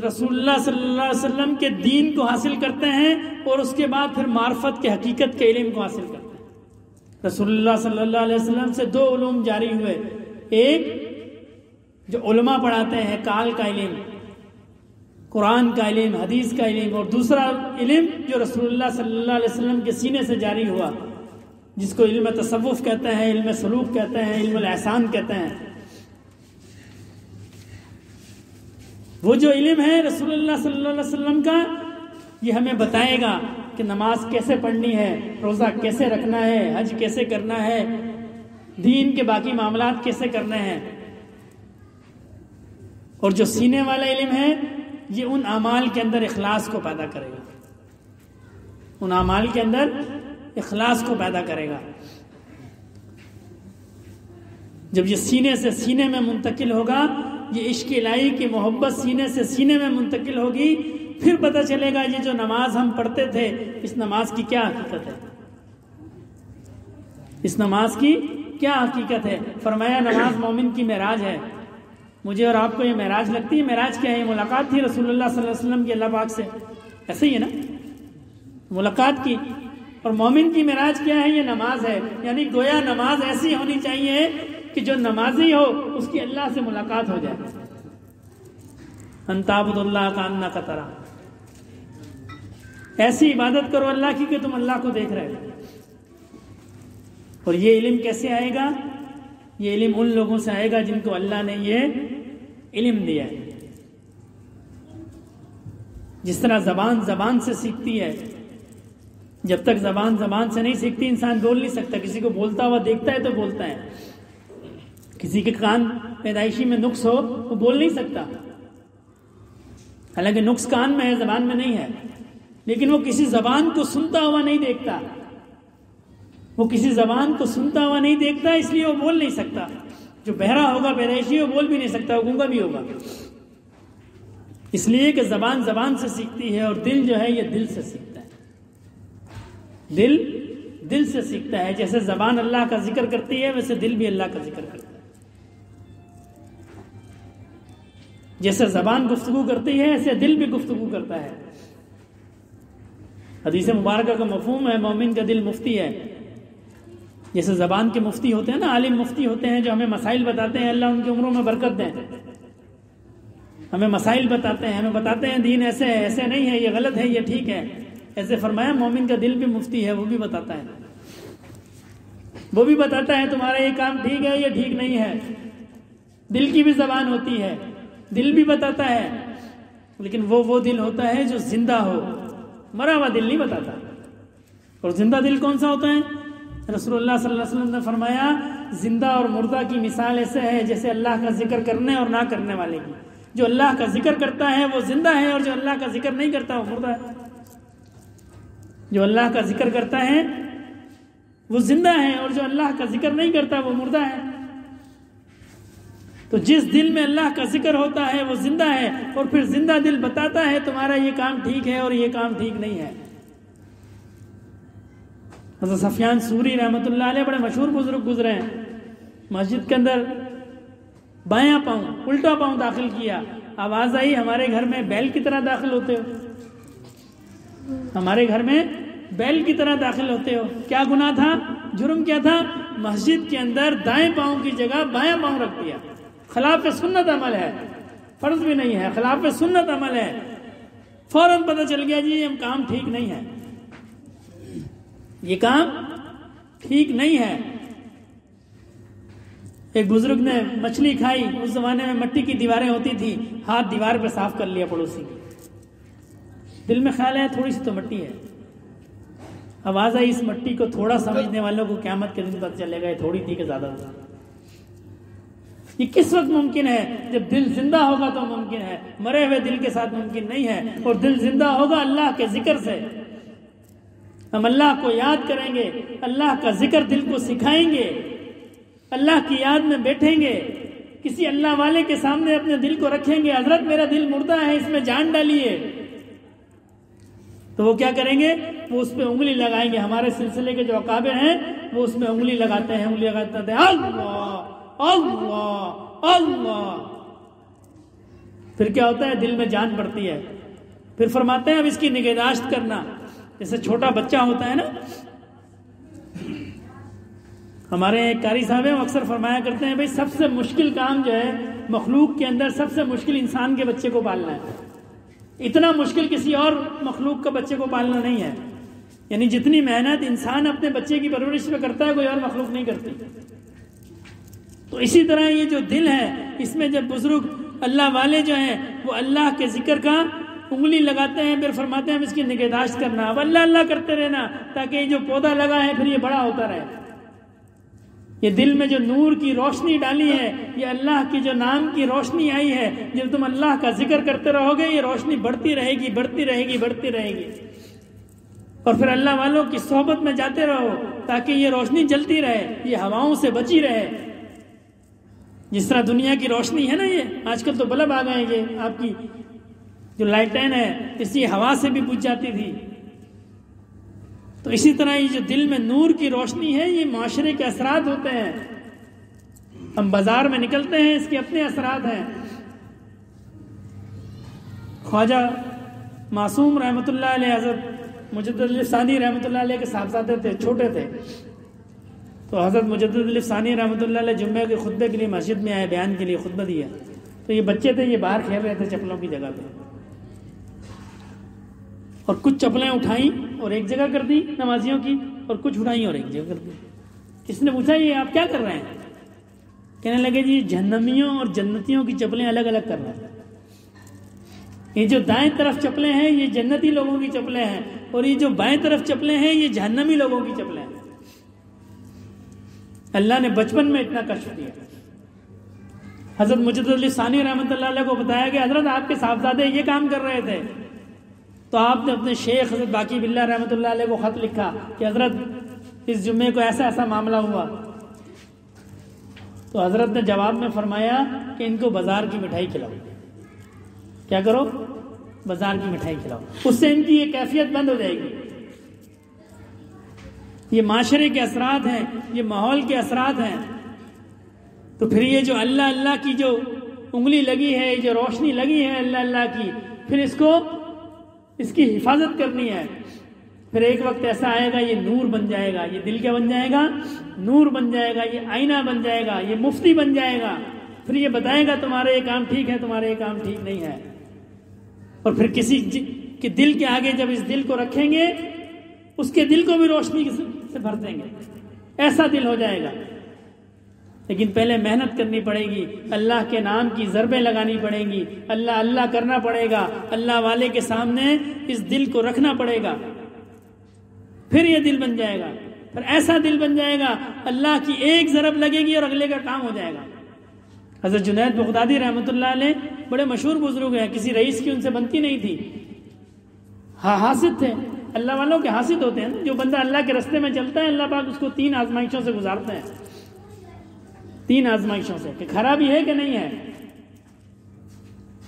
رسول اللہ صلی اللہ علیہ وسلم کے دین کو حاصل کرتے ہیں اور اس کے بعد پھر معرفت کے حقیقت کے علم کو حاصل کرتے ہیں. رسول اللہ صلی اللہ علیہ وسلم سے 2 علوم جاری ہوئے، ایک جو علماء پڑھاتے ہیں کال کا علم، قرآن کا علم، حدیث کا علم، اور دوسرا علم جو رسول اللہ صلی اللہ علیہ وسلم کے سینے سے جاری ہوا جس کو علم تصوف کہتے ہیں، علم سلوک کہتے ہیں، علم الاحسان کہتے ہیں. وہ جو علم ہے رسول اللہ صلی اللہ علیہ وسلم کا، یہ ہمیں بتائے گا کہ نماز کیسے پڑھنی ہے، روزہ کیسے رکھنا ہے، حج کیسے کرنا ہے، دین کے باقی معاملات کیسے کرنے ہیں. اور جو سینے والا علم ہے یہ ان اعمال کے اندر اخلاص کو پیدا کرے گا، ان اعمال کے اندر اخلاص کو پیدا کرے گا. جب یہ سینے سے سینے میں منتقل ہوگا، یہ عشق الہی کی محبت سینے سے سینے میں منتقل ہوگی، پھر پتہ چلے گا یہ جو نماز ہم پڑھتے تھے اس نماز کی کیا حقیقت ہے، اس نماز کی کیا حقیقت ہے. فرمایا نماز مومن کی معراج ہے. مجھے اور آپ کو یہ معراج لگتی ہے. معراج کیا ہے؟ ملاقات تھی رسول اللہ صلی اللہ علیہ وسلم کی اللہ پاک سے، ایسے ہی ہے نا، ملاقات کی. اور مومن کی معراج کیا ہے؟ یہ نماز ہے. یعنی گویا نماز ایسی ہونی چاہیے کہ جو نمازی ہو اس کی اللہ سے ملاقات ہو جائے. ان تعبد اللہ کانک ترا، ایسی عبادت کرو اللہ کی کہ تم اللہ کو دیکھ رہے ہو. اور یہ علم کیسے آئے گا؟ یہ علم ان لوگوں سے آئے گا جن کو اللہ نے یہ علم دیا ہے. جس طرح زبان زبان سے سیکھتی ہے، جب تک زبان زبان سے نہیں سیکھتی انسان بول نہیں سکتا. کسی کو بولتا ہوا دیکھتا ہے تو بولتا ہے. کسی کے کان پیدائشی میں نقص ہو وہ بول نہیں سکتا، حالانکہ نقص کان میں ہے، زبان میں نہیں ہے. لیکن وہ کسی زبان کو سنتا ہوا نہیں دیکھتا، وہ کسی زبان کو سنتا ہوا نہیں دیکھتا، اس لیے وہ بول نہیں سکتا. جو بہرا ہوگا پیدائشی وہ بول بھی نہیں سکتا، وہ گونگا بھی ہوگا. اس لیے کہ زبان زبان سے سیکھتی ہے، اور دل جو ہے یہ دل سے سیکھتا ہے. دل دل سے سیکھتا ہے. جیسے زبان اللہ کا ذکر کرتی ہے ویسے دل بھی اللہ کا ذکر کرتا ہے. جیسے زبان گفتگو کرتی ہے ایسے دل بھی گفتگو کرتا ہے. حدیث مبارکہ کا مفہوم ہے مومن کا دل مفتی ہے. جیسے زبان کے مفتی ہوتے ہیں نا، عالم مفتی ہوتے ہیں جو ہمیں مسائل بتاتے ہیں، اللہ ان کی عمروں میں برکت دیں. ہمیں مسائل بتاتے ہیں، ہمیں بتاتے ہیں دین ایسے ہے، ایسے نہیں ہے، یہ غلط ہے، یہ ٹھیک ہے. ایسے فرمایا مومن کا دل بھی مفتی ہے، وہ بھی بتاتا ہے، وہ بھی بتاتا ہے تمہارا یہ کام ٹھیک ہے، یہ ٹھیک نہیں ہے. دل کی بھی زبان ہوتی ہے، دل بھی بتاتا ہے، لیکن وہ دل ہوتا ہے جو زندہ ہو، مرا ہوا دل نہیں بتاتا. اور زندہ دل کون سا ہوتا ہے؟ رسول اللہ صلی اللہ علیہ وسلم نے فرمایا زندہ اور مردہ کی مثال ایسے ہے جیسے اللہ کا ذکر کرنے اور نہ کرنے والے کی. جو اللہ کا ذکر کرتا ہے وہ زندہ ہے، اور جو اللہ کا ذکر نہیں کرتا وہ مردہ ہے. جو اللہ کا ذکر کرتا ہے وہ زندہ ہے، اور جو اللہ کا ذکر نہیں کرتا وہ مردہ ہے. تو جس دل میں اللہ کا ذکر ہوتا ہے وہ زندہ ہے، اور پھر زندہ دل بتاتا ہے تمہارا یہ کام ٹھیک ہے اور یہ کام ٹھیک نہیں ہے. حضرت سفیان ثوری رحمۃ اللہ علیہ بڑے مشہور بزرگ گزرے ہیں. مسجد کے اندر بایاں پاؤں الٹا پاؤں داخل کیا، آواز آئی ہمارے گھر میں بیل کی طرح داخل ہوتے ہو، ہمارے گھر میں بیل کی طرح داخل ہوتے ہو. کیا گناہ تھا، جرم کیا تھا؟ مسجد کے اندر دائیں پاؤں کی جگہ بایاں پاؤں رکھ دیا. خلاف سنت عمل ہے، فرض بھی نہیں ہے، خلاف سنت عمل ہے. فوراً پتہ چل گیا جی یہ کام ٹھیک نہیں ہے، یہ کام ٹھیک نہیں ہے. ایک بزرگ نے مچھلی کھائی، اس زمانے میں مٹی کی دیواریں ہوتی تھی، ہاتھ دیوار پہ صاف کر لیا پڑوسی کی. دل میں خیال ہے تھوڑی سی تو مٹی ہے. آواز آئی اس مٹی کو تھوڑا سمجھنے والوں کو قیامت کے دن پتہ چلے گا یہ تھوڑی تھی کہ زیادہ تھا. یہ کس وقت ممکن ہے؟ جب دل زندہ ہوگا تو ممکن ہے، مرے ہوئے دل کے ساتھ ممکن نہیں ہے. اور دل زندہ ہوگا اللہ کے ذکر سے. ہم اللہ کو یاد کریں گے، اللہ کا ذکر دل کو سکھائیں گے، اللہ کی یاد میں بیٹھیں گے، کسی اللہ والے کے سامنے اپنے دل کو رکھیں گے، حضرت میرا دل مردہ ہے اس میں جان ڈالیے. تو وہ کیا کریں گے؟ وہ اس پہ انگلی لگائیں گے. ہمارے سلسلے کے جو اکابر ہیں وہ اس میں انگلی لگاتے ہیں، انگلی لگاتے ہیں اللہ اللہ اللہ. پھر کیا ہوتا ہے؟ دل میں جان پڑتی ہے. پھر فرماتے ہیں اب اس کی نگہداشت کرنا. جیسے چھوٹا بچہ ہوتا ہے نا، ہمارے ایک قاری صاحب ہیں وہ اکثر فرمایا کرتے ہیں بھائی سب سے مشکل کام جو ہے مخلوق کے اندر، سب سے مشکل انسان کے بچے کو پالنا ہے. اتنا مشکل کسی اور مخلوق کا بچے کو پالنا نہیں ہے. یعنی جتنی محنت انسان اپنے بچے کی پرورش پہ کرتا ہے کوئی اور مخلوق نہیں کرتی. تو اسی طرح یہ جو دل ہے اس میں جب بزرگ اللہ والے جو ہیں وہ اللہ کے ذکر کا انگلی لگاتے ہیں، پھر فرماتے ہیں اس کی نگہداشت کرنا. اب اللہ اللہ کرتے رہنا تاکہ یہ جو پودا لگا ہے پھر یہ بڑا ہوتا رہے. یہ دل میں جو نور کی روشنی ڈالی ہے، یہ اللہ کی جو نام کی روشنی آئی ہے، جب تم اللہ کا ذکر کرتے رہو گے یہ روشنی بڑھتی رہے گی، بڑھتی رہے گی، بڑھتی رہے گی. اور پھر اللہ والوں کی صحبت میں جاتے رہو تاکہ یہ روشنی جلتی رہے، یہ ہواؤں سے بچی رہے. جس طرح دنیا کی روشنی ہے نا، یہ آج کل تو بلب آ گئے ہیں، یہ آپ کی جو لائٹین ہے اسی ہوا سے بھی بجھ جاتی تھی. تو اسی طرح یہ جو دل میں نور کی روشنی ہے یہ معاشرے کے اثرات ہوتے ہیں. ہم بازار میں نکلتے ہیں، اس کے اپنے اثرات ہیں. خواجہ معصوم رحمۃ اللہ علیہ، حضرت مجدد الف ثانی رحمۃ اللہ علیہ کے صاحبزادے تھے، چھوٹے تھے. تو حضرت مجدد الف ثانی رحمۃ اللہ علیہ جمعے کے خطبے کے لیے مسجد میں آئے، بیان کے لیے خطبہ دیا. تو یہ بچے تھے، یہ باہر کھیل رہے تھے چپلوں کی جگہ پہ، اور کچھ چپلیں اٹھائیں اور ایک جگہ کر دی نمازیوں کی، اور کچھ اٹھائیں اور ایک جگہ کر دی. کس نے پوچھا یہ آپ کیا کر رہے ہیں؟ کہنے لگے جی جہنمیوں اور جنتیوں کی چپلیں الگ الگ کر رہے ہیں. یہ جو دائیں طرف چپلیں ہیں یہ جنتی لوگوں کی چپلیں ہیں، اور یہ جو بائیں طرف چپلیں ہیں یہ جہنمی لوگوں کی چپلیں ہیں. اللہ نے بچپن میں اتنا کشف دیا. حضرت مجدد الف ثانی رحمۃ اللہ علیہ کو بتایا کہ حضرت آپ کے صاحبزادے یہ کام کر رہے تھے. تو آپ نے اپنے شیخ حضرت باقی باللہ رحمۃ اللہ علیہ کو خط لکھا کہ حضرت اس جمعے کو ایسا ایسا معاملہ ہوا. تو حضرت نے جواب میں فرمایا کہ ان کو بازار کی مٹھائی کھلاؤ. کیا کرو؟ بازار کی مٹھائی کھلاؤ. اس سے ان کی یہ کیفیت بند ہو جائے گی. یہ معاشرے کے اثرات ہیں، یہ ماحول کے اثرات ہیں. تو پھر یہ جو اللہ اللہ کی جو انگلی لگی ہے، یہ جو روشنی لگی ہے اللہ اللہ کی، پھر اس کی حفاظت کرنی ہے. پھر ایک وقت ایسا آئے گا یہ نور بن جائے گا. یہ دل کیا بن جائے گا؟ نور بن جائے گا. یہ آئینہ بن جائے گا. یہ مفتی بن جائے گا. پھر یہ بتائے گا تمہارا یہ کام ٹھیک ہے، تمہارا یہ کام ٹھیک نہیں ہے. اور پھر کسی کے دل کے آگے جب اس دل کو رکھیں گے، اس کے دل کو بھی روشنی سے بھر دیں گے، ایسا دل ہو جائے گا. لیکن پہلے محنت کرنی پڑے گی، اللہ کے نام کی ضربیں لگانی پڑیں گی، اللہ اللہ کرنا پڑے گا، اللہ والے کے سامنے اس دل کو رکھنا پڑے گا، پھر یہ دل بن جائے گا. پھر ایسا دل بن جائے گا اللہ کی ایک ضرب لگے گی اور اگلے کا کام ہو جائے گا. حضرت جنید بغدادی رحمۃ اللہ علیہ بڑے مشہور بزرگ ہیں، کسی رئیس کی ان سے بنتی نہیں تھی. ہاں حاسد تھے، اللہ والوں کے حاسد ہوتے ہیں نا. جو بندہ اللہ کے رستے میں چلتا ہے اللہ پاک اس کو 3 آزمائشوں سے گزارتے ہیں، 3 آزمائشوں سے، کہ کھرا بھی ہے کہ نہیں ہے.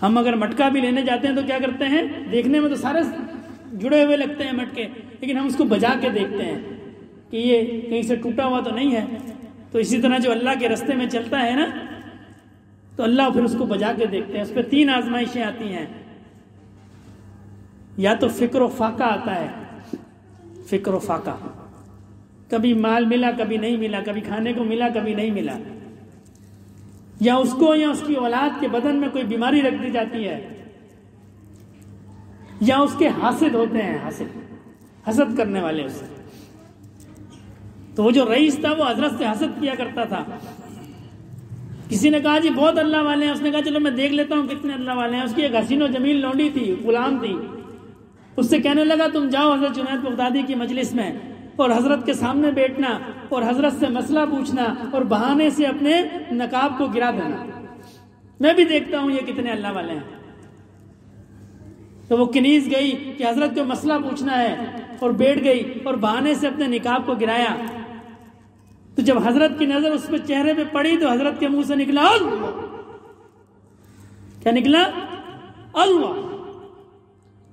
ہم اگر مٹکا بھی لینے جاتے ہیں تو کیا کرتے ہیں، دیکھنے میں تو سارے جڑے ہوئے لگتے ہیں مٹکے، لیکن ہم اس کو بجا کے دیکھتے ہیں کہ یہ کہیں سے ٹوٹا ہوا تو نہیں ہے. تو اسی طرح جو اللہ کے رستے میں چلتا ہے نا، تو اللہ پھر اس کو بجا کے دیکھتے ہیں. اس پہ 3 آزمائشیں آتی ہیں. یا تو فکر و فاقہ آتا ہے، فکر و فاقہ، کبھی مال ملا کبھی نہیں ملا، کبھی کھانے کو ملا کبھی نہیں ملا. یا اس کو یا اس کی اولاد کے بدن میں کوئی بیماری رکھ دی جاتی ہے. یا اس کے حاسد ہوتے ہیں، حسد کرنے والے اس سے. تو وہ جو رئیس تھا وہ حضرت سے حسد کیا کرتا تھا. کسی نے کہا جی بہت اللہ والے ہیں، اس نے کہا چلو میں دیکھ لیتا ہوں کتنے اللہ والے ہیں. اس کی ایک حسین و جمیل لونڈی تھی، غلام تھی. اس سے کہنے لگا تم جاؤ حضرت جنید بغدادی کی مجلس میں اور حضرت کے سامنے بیٹھنا اور حضرت سے مسئلہ پوچھنا اور بہانے سے اپنے نقاب کو گرا دینا، میں بھی دیکھتا ہوں یہ کتنے اللہ والے ہیں. تو وہ کنیز گئی کہ حضرت کو مسئلہ پوچھنا ہے اور بیٹھ گئی اور بہانے سے اپنے نقاب کو گرایا. تو جب حضرت کی نظر اس پہ چہرے پہ پڑی تو حضرت کے منہ سے نکلا اللہ. کیا نکلا؟ اللہ.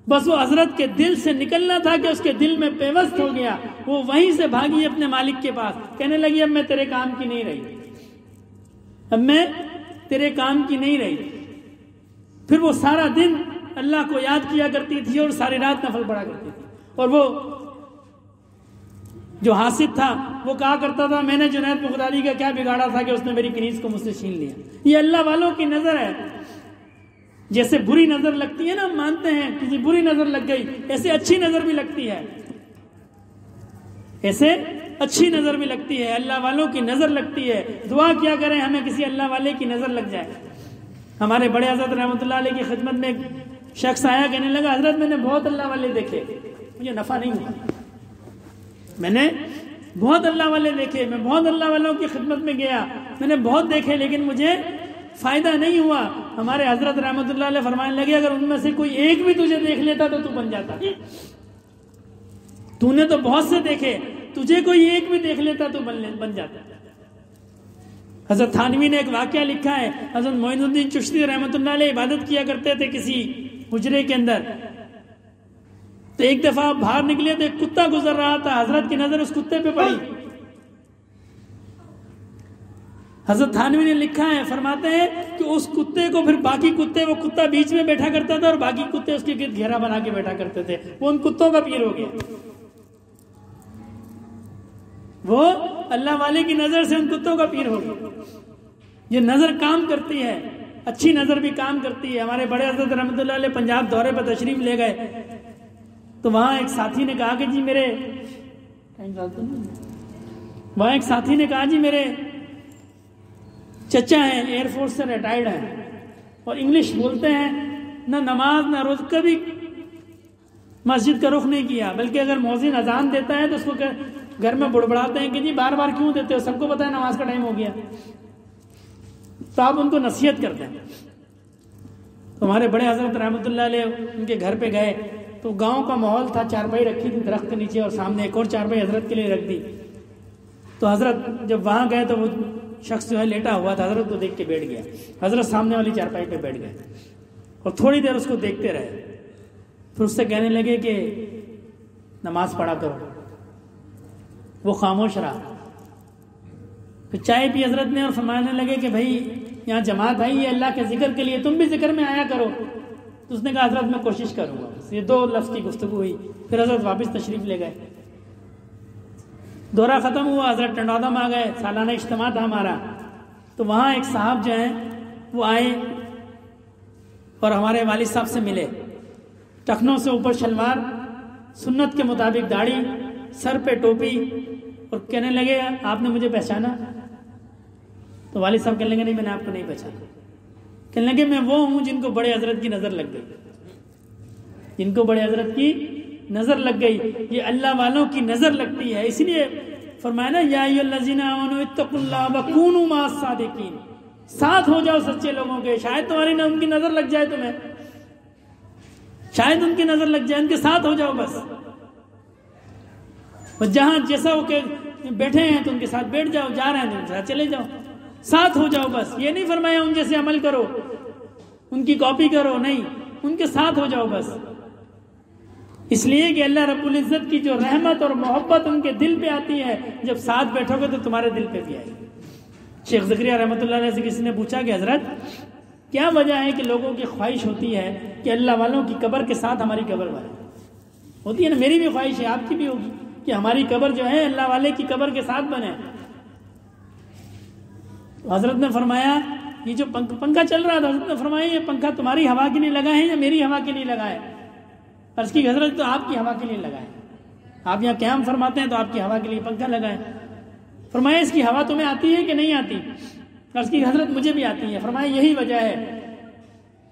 بس وہ حضرت کے دل سے نکلنا تھا کہ اس کے دل میں پیوست ہو گیا. وہ وہیں سے بھاگی اپنے مالک کے پاس، کہنے لگی اب میں تیرے کام کی نہیں رہی، اب میں تیرے کام کی نہیں رہی. پھر وہ سارا دن اللہ کو یاد کیا کرتی تھی اور ساری رات نفل پڑھا کرتی تھی. اور وہ جو حاسد تھا وہ کہا کرتا تھا میں نے جنید بغدادی کا کیا بگاڑا تھا کہ اس نے میری کنیز کو مجھ سے چھین لیا. یہ اللہ والوں کی نظر ہے. جیسے بری نظر لگتی ہے نا، ہم مانتے ہیں کسی بری نظر لگ گئی، ایسے اچھی نظر بھی لگتی ہے، ایسے اچھی نظر بھی لگتی ہے، اللہ والوں کی نظر لگتی ہے. دعا کیا کریں ہمیں کسی اللہ والے کی نظر لگ جائے. ہمارے بڑے حضرت رحمۃ اللہ علیہ کی خدمت میں ایک شخص آیا، کہنے لگا حضرت میں نے بہت اللہ والے دیکھے، مجھے نفع نہیں ہوا. میں نے بہت اللہ والے دیکھے، میں بہت اللہ والوں کی خدمت میں گیا، میں نے بہت دیکھے لیکن مجھے فائدہ نہیں ہوا. ہمارے حضرت رحمۃ اللہ علیہ فرمانے لگے اگر ان میں سے کوئی ایک بھی تجھے دیکھ لیتا تو بن جاتا. تو نے تو بہت سے دیکھے، تجھے کوئی ایک بھی دیکھ لیتا تو بن جاتا. حضرت تھانوی نے ایک واقعہ لکھا ہے، حضرت معین الدین چشتی رحمۃ اللہ علیہ عبادت کیا کرتے تھے کسی حجرے کے اندر. تو ایک دفعہ باہر نکلے تو ایک کتا گزر رہا تھا، حضرت کی نظر اس کتے پہ پڑی. حضرت تھانوی نے لکھا ہے، فرماتے ہیں کہ اس کتے کو پھر باقی کتے، وہ کتا بیچ میں بیٹھا کرتا تھا اور باقی کتے اس کے گرد گھیرا بنا کے بیٹھا کرتے تھے. وہ ان کتوں کا پیر ہو گیا. وہ اللہ والے کی نظر سے ان کتوں کا پیر ہو گیا. یہ نظر کام کرتی ہے، اچھی نظر بھی کام کرتی ہے. ہمارے بڑے حضرت رحمۃ اللہ علیہ پنجاب دورے پر تشریف لے گئے تو وہاں ایک ساتھی نے کہا کہ جی میرے چچا ہیں، ایئر فورس سے ریٹائرڈ ہیں اور انگلش بولتے ہیں، نہ نماز نہ روز کبھی مسجد کا رخ نہیں کیا، بلکہ اگر مؤذن اذان دیتا ہے تو اس کو گھر میں بڑبڑاتے ہیں کہ جی بار بار کیوں دیتے ہو، سب کو پتا ہے نماز کا ٹائم ہو گیا. تو آپ ان کو نصیحت کرتے ہیں. تو ہمارے بڑے حضرت رحمۃ اللہ علیہ ان کے گھر پہ گئے تو گاؤں کا ماحول تھا، چارپائی رکھی تھی درخت کے نیچے اور سامنے ایک اور چارپائی حضرت کے لیے رکھ دی. تو حضرت جب وہاں گئے تو وہ شخص جو ہے لیٹا ہوا تھا، حضرت کو دیکھ کے بیٹھ گیا. حضرت سامنے والی چارپائی پہ بیٹھ گئے اور تھوڑی دیر اس کو دیکھتے رہے. پھر اس سے کہنے لگے کہ نماز پڑھا کرو. وہ خاموش رہا. پھر چائے پی حضرت نے اور فرمانے لگے کہ بھائی یہاں جماعت آئی ہے اللہ کے ذکر کے لیے، تم بھی ذکر میں آیا کرو. تو اس نے کہا حضرت میں کوشش کروں گا. یہ 2 لفظ کی گفتگو ہوئی. پھر حضرت واپس تشریف لے گئے. دورہ ختم ہوا، حضرت ٹنڈادم آ گئے، سالانہ اجتماع تھا ہمارا. تو وہاں ایک صاحب جو ہیں وہ آئے اور ہمارے والد صاحب سے ملے، ٹخنوں سے اوپر شلوار، سنت کے مطابق داڑھی، سر پہ ٹوپی، اور کہنے لگے آپ نے مجھے پہچانا؟ تو والد صاحب کہنے لگے نہیں میں نے آپ کو نہیں پہچانا۔ کہنے لگے میں وہ ہوں جن کو بڑے حضرت کی نظر لگ گئی، جن کو بڑے حضرت کی نظر لگ گئی۔ یہ اللہ والوں کی نظر لگتی ہے، اس لیے فرمایا نا یا ایھا الذین آمنوا اتقوا اللہ وکونوا مع الصادقین، ساتھ ہو جاؤ سچے لوگوں کے۔ شاید تمہاری ان کی نظر لگ جائے تمہیں، شاید ان کی نظر لگ جائے، ان کے ساتھ ہو جاؤ بس۔ جہاں جیسا وہ کہ بیٹھے ہیں تو ان کے ساتھ بیٹھ جاؤ، جا رہے ہیں تو ان کے ساتھ چلے جاؤ، ساتھ ہو جاؤ بس۔ یہ نہیں فرمایا ان جیسے عمل کرو، ان کی کاپی کرو، نہیں، ان کے ساتھ ہو جاؤ بس۔ اس لیے کہ اللہ رب العزت کی جو رحمت اور محبت ان کے دل پہ آتی ہے، جب ساتھ بیٹھو گے تو تمہارے دل پہ بھی آئے گی۔ شیخ زکریا رحمۃ اللہ علیہ سے کسی نے پوچھا کہ حضرت کیا وجہ ہے کہ لوگوں کی خواہش ہوتی ہے کہ اللہ والوں کی قبر کے ساتھ ہماری قبر بنے؟ ہوتی ہے نا، میری بھی خواہش ہے، آپ کی بھی ہوگی کہ ہماری قبر جو ہے اللہ والے کی قبر کے ساتھ بنے۔ حضرت نے فرمایا یہ جو پنکھا چل رہا تھا، حضرت نے فرمایا یہ پنکھا تمہاری ہوا کے لیے لگا ہے یا میری ہوا کے لیے لگا ہے؟ عرض کی حضرت تو آپ کی ہوا کے لیے لگا ہے، آپ یہاں قیام فرماتے ہیں تو آپ کی ہوا کے لیے پنکھا لگا ہے۔ فرمایا اس کی ہوا تمہیں آتی ہے کہ نہیں آتی؟ عرض کی حضرت مجھے بھی آتی ہے۔ فرمایا یہی وجہ ہے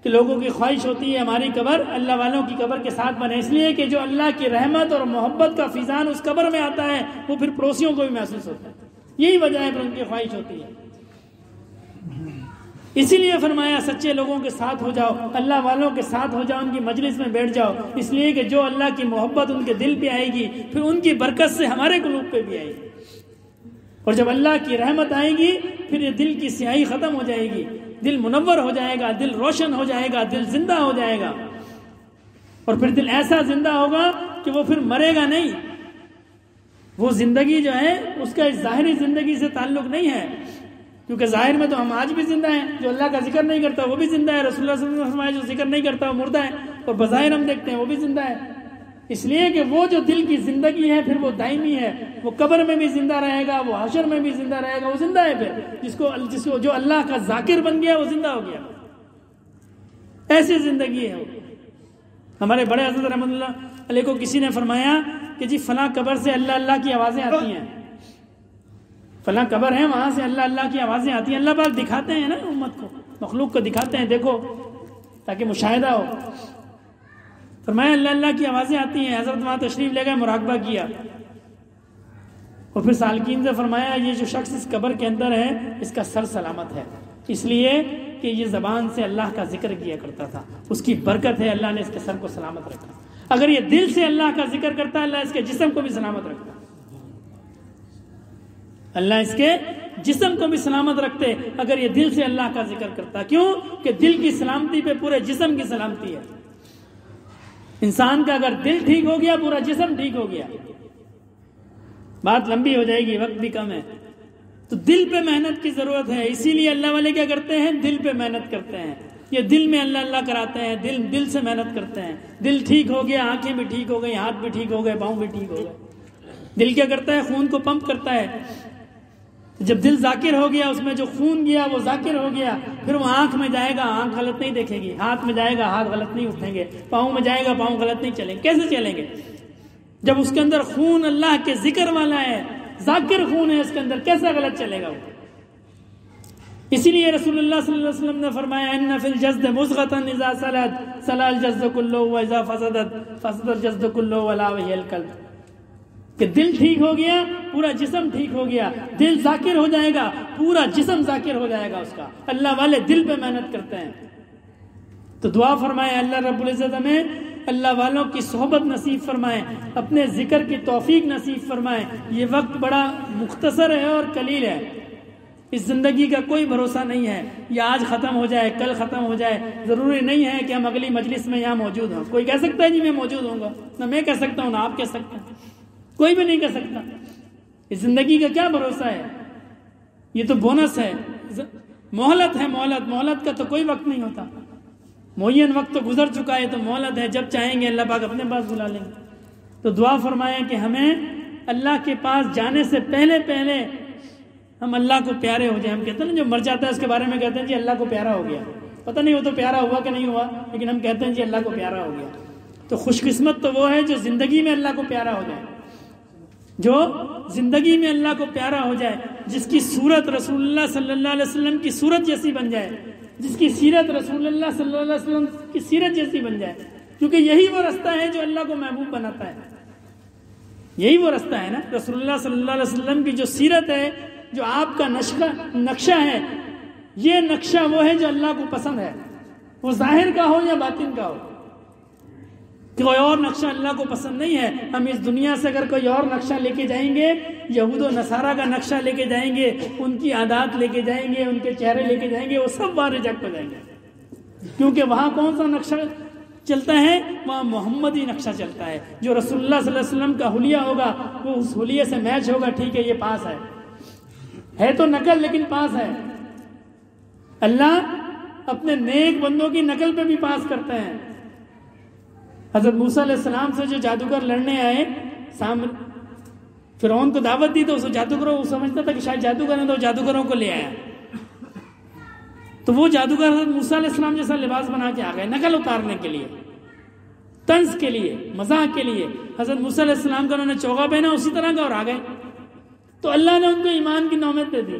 کہ لوگوں کی خواہش ہوتی ہے ہماری قبر اللہ والوں کی قبر کے ساتھ بنے، اس لیے کہ جو اللہ کی رحمت اور محبت کا فیضان اس قبر میں آتا ہے وہ پھر پڑوسیوں کو بھی محسوس ہوتا ہے، یہی وجہ ہے پھر ان کی خواہش ہوتی ہے۔ اسی لیے فرمایا سچے لوگوں کے ساتھ ہو جاؤ، اللہ والوں کے ساتھ ہو جاؤ، ان کی مجلس میں بیٹھ جاؤ، اس لیے کہ جو اللہ کی محبت ان کے دل پہ آئے گی پھر ان کی برکت سے ہمارے قلوب پہ بھی آئے گی، اور جب اللہ کی رحمت آئے گی پھر یہ دل کی سیاہی ختم ہو جائے گی، دل منور ہو جائے گا، دل روشن ہو جائے گا، دل زندہ ہو جائے گا، اور پھر دل ایسا زندہ ہوگا کہ وہ پھر مرے گا نہیں۔ وہ زندگی جو ہے اس کا اس ظاہری زندگی سے تعلق نہیں ہے، کیونکہ ظاہر میں تو ہم آج بھی زندہ ہیں، جو اللہ کا ذکر نہیں کرتا وہ بھی زندہ ہے، رسول اللہ صلی اللہ علیہ وسلم نے فرمایا جو ذکر نہیں کرتا وہ مردہ ہے، اور بظاہر ہم دیکھتے ہیں وہ بھی زندہ ہے۔ اس لیے کہ وہ جو دل کی زندگی ہے پھر وہ دائمی ہے، وہ قبر میں بھی زندہ رہے گا، وہ حشر میں بھی زندہ رہے گا، وہ زندہ ہے۔ پھر جس کو جو اللہ کا ذاکر بن گیا وہ زندہ ہو گیا، ایسی زندگی ہے وہ۔ ہمارے بڑے حضرت رحمۃ اللہ علیہ کو کسی نے فرمایا کہ جی فلاں قبر سے اللہ اللہ کی آوازیں آتی ہیں، فلاں قبر ہے وہاں سے اللہ اللہ کی آوازیں آتی ہیں۔ اللہ پاک دکھاتے ہیں نا امت کو، مخلوق کو دکھاتے ہیں، دیکھو تاکہ مشاہدہ ہو۔ فرمایا اللہ اللہ کی آوازیں آتی ہیں۔ حضرت وہاں تشریف لے گئے، مراقبہ کیا، اور پھر سالکین سے فرمایا یہ جو شخص اس قبر کے اندر ہے اس کا سر سلامت ہے، اس لیے کہ یہ زبان سے اللہ کا ذکر کیا کرتا تھا، اس کی برکت ہے، اللہ نے اس کے سر کو سلامت رکھا۔ اگر یہ دل سے اللہ کا ذکر کرتا ہے اللہ اس کے جسم کو بھی سلامت رکھتا، اللہ اس کے جسم کو بھی سلامت رکھتے اگر یہ دل سے اللہ کا ذکر کرتا۔ کیوں کہ دل کی سلامتی پہ پورے جسم کی سلامتی ہے۔ انسان کا اگر دل ٹھیک ہو گیا پورا جسم ٹھیک ہو گیا۔ بات لمبی ہو جائے گی، وقت بھی کم ہے، تو دل پہ محنت کی ضرورت ہے۔ اسی لیے اللہ والے کیا کرتے ہیں؟ دل پہ محنت کرتے ہیں، یہ دل میں اللہ اللہ کراتے ہیں، دل سے محنت کرتے ہیں۔ دل ٹھیک ہو گیا، آنکھیں بھی ٹھیک ہو گئی، ہاتھ بھی ٹھیک ہو گئے، پاؤں بھی ٹھیک ہو گئے۔ دل کیا کرتا ہے؟ خون کو پمپ کرتا ہے۔ جب دل ذاکر ہو گیا، اس میں جو خون گیا وہ ذاکر ہو گیا، پھر وہ آنکھ میں جائے گا، آنکھ غلط نہیں دیکھے گی، ہاتھ میں جائے گا، ہاتھ غلط نہیں اٹھیں گے، پاؤں میں جائے گا، پاؤں غلط نہیں چلیں گے۔ کیسے چلیں گے؟ جب اس کے اندر خون اللہ کے ذکر والا ہے، ذاکر خون ہے اس کے اندر، کیسا غلط چلے گا وہ؟ اسی لیے رسول اللہ صلی اللہ علیہ وسلم نے فرمایا ان فی الجسد مضغۃ اذا صلت صلى الجسد كله واذا فسدت فسد الجسد كله ولا وهي القلب، کہ دل ٹھیک ہو گیا پورا جسم ٹھیک ہو گیا، دل ذاکر ہو جائے گا پورا جسم ذاکر ہو جائے گا اس کا۔ اللہ والے دل پہ محنت کرتے ہیں، تو دعا فرمائے اللہ رب العزت ہمیں اللہ والوں کی صحبت نصیب فرمائے، اپنے ذکر کی توفیق نصیب فرمائے۔ یہ وقت بڑا مختصر ہے اور قلیل ہے، اس زندگی کا کوئی بھروسہ نہیں ہے، یہ آج ختم ہو جائے کل ختم ہو جائے، ضروری نہیں ہے کہ ہم اگلی مجلس میں یہاں موجود ہوں۔ کوئی کہہ سکتا ہے جی میں موجود ہوں گا؟ نہ میں کہہ سکتا ہوں نہ آپ کہہ سکتے ہیں، کوئی بھی نہیں کہہ سکتا۔ اس زندگی کا کیا بھروسہ ہے؟ یہ تو بونس ہے، مہلت ہے، مہلت کا تو کوئی وقت نہیں ہوتا، معین وقت تو گزر چکا ہے، تو مہلت ہے، جب چاہیں گے اللہ پاک اپنے پاس بلا لیں گے۔ تو دعا فرمائیں کہ ہمیں اللہ کے پاس جانے سے پہلے ہم اللہ کو پیارے ہو جائیں. ہم کہتے ہیں نا جو مر جاتا ہے اس کے بارے میں کہتے ہیں جی اللہ کو پیارا ہو گیا. پتہ نہیں وہ تو پیارا ہوا کہ نہیں ہوا, لیکن ہم کہتے ہیں جی اللہ کو پیارا ہو گیا. تو خوش قسمت تو وہ ہے جو زندگی میں اللہ کو پیارا ہو جائے, جو زندگی میں اللہ کو پیارا ہو جائے, جس کی صورت رسول اللہ صلی اللہ علیہ وسلم کی صورت جیسی بن جائے, جس کی سیرت رسول اللہ صلی اللہ علیہ وسلم کی سیرت جیسی بن جائے. کیونکہ یہی وہ رستہ ہے جو اللہ کو محبوب بناتا ہے. یہی وہ رستہ ہے نا, رسول اللہ صلی اللہ علیہ وسلم کی جو سیرت ہے, جو آپ کا نقشہ ہے, یہ نقشہ وہ ہے جو اللہ کو پسند ہے, وہ ظاہر کا ہو یا باطن کا ہو. کوئی اور نقشہ اللہ کو پسند نہیں ہے. ہم اس دنیا سے اگر کوئی اور نقشہ لے کے جائیں گے, یہود و نصارہ کا نقشہ لے کے جائیں گے, ان کی عادات لے کے جائیں گے, ان کے چہرے لے کے جائیں گے, وہ سب وہاں ریجیکٹ ہو جائیں گے. کیونکہ وہاں کون سا نقشہ چلتا ہے؟ وہاں محمدی نقشہ چلتا ہے. جو رسول اللہ صلی اللہ علیہ وسلم کا حلیہ ہوگا وہ اس حلیے سے میچ ہوگا. ٹھیک ہے, یہ پاس ہے تو نقل, لیکن پاس ہے. اللہ اپنے نیک بندوں کی نقل پہ بھی پاس کرتے ہیں. حضرت موسیٰ علیہ السلام سے جو جادوگر لڑنے آئے, فرعون کو دعوت دی تو اس جادوگروں کو سمجھتا تھا کہ شاید جادوگر ہیں, تو جادوگروں کو لے آیا. تو وہ جادوگر حضرت موسیٰ علیہ السلام جیسا لباس بنا کے آ گئے, نقل اتارنے کے لیے, طنز کے لیے, مزاح کے لیے. حضرت موسیٰ علیہ السلام کا انہوں نے چوغا پہنا اسی طرح کا اور آ گئے. تو اللہ نے ان کو ایمان کی نعمت دے دی.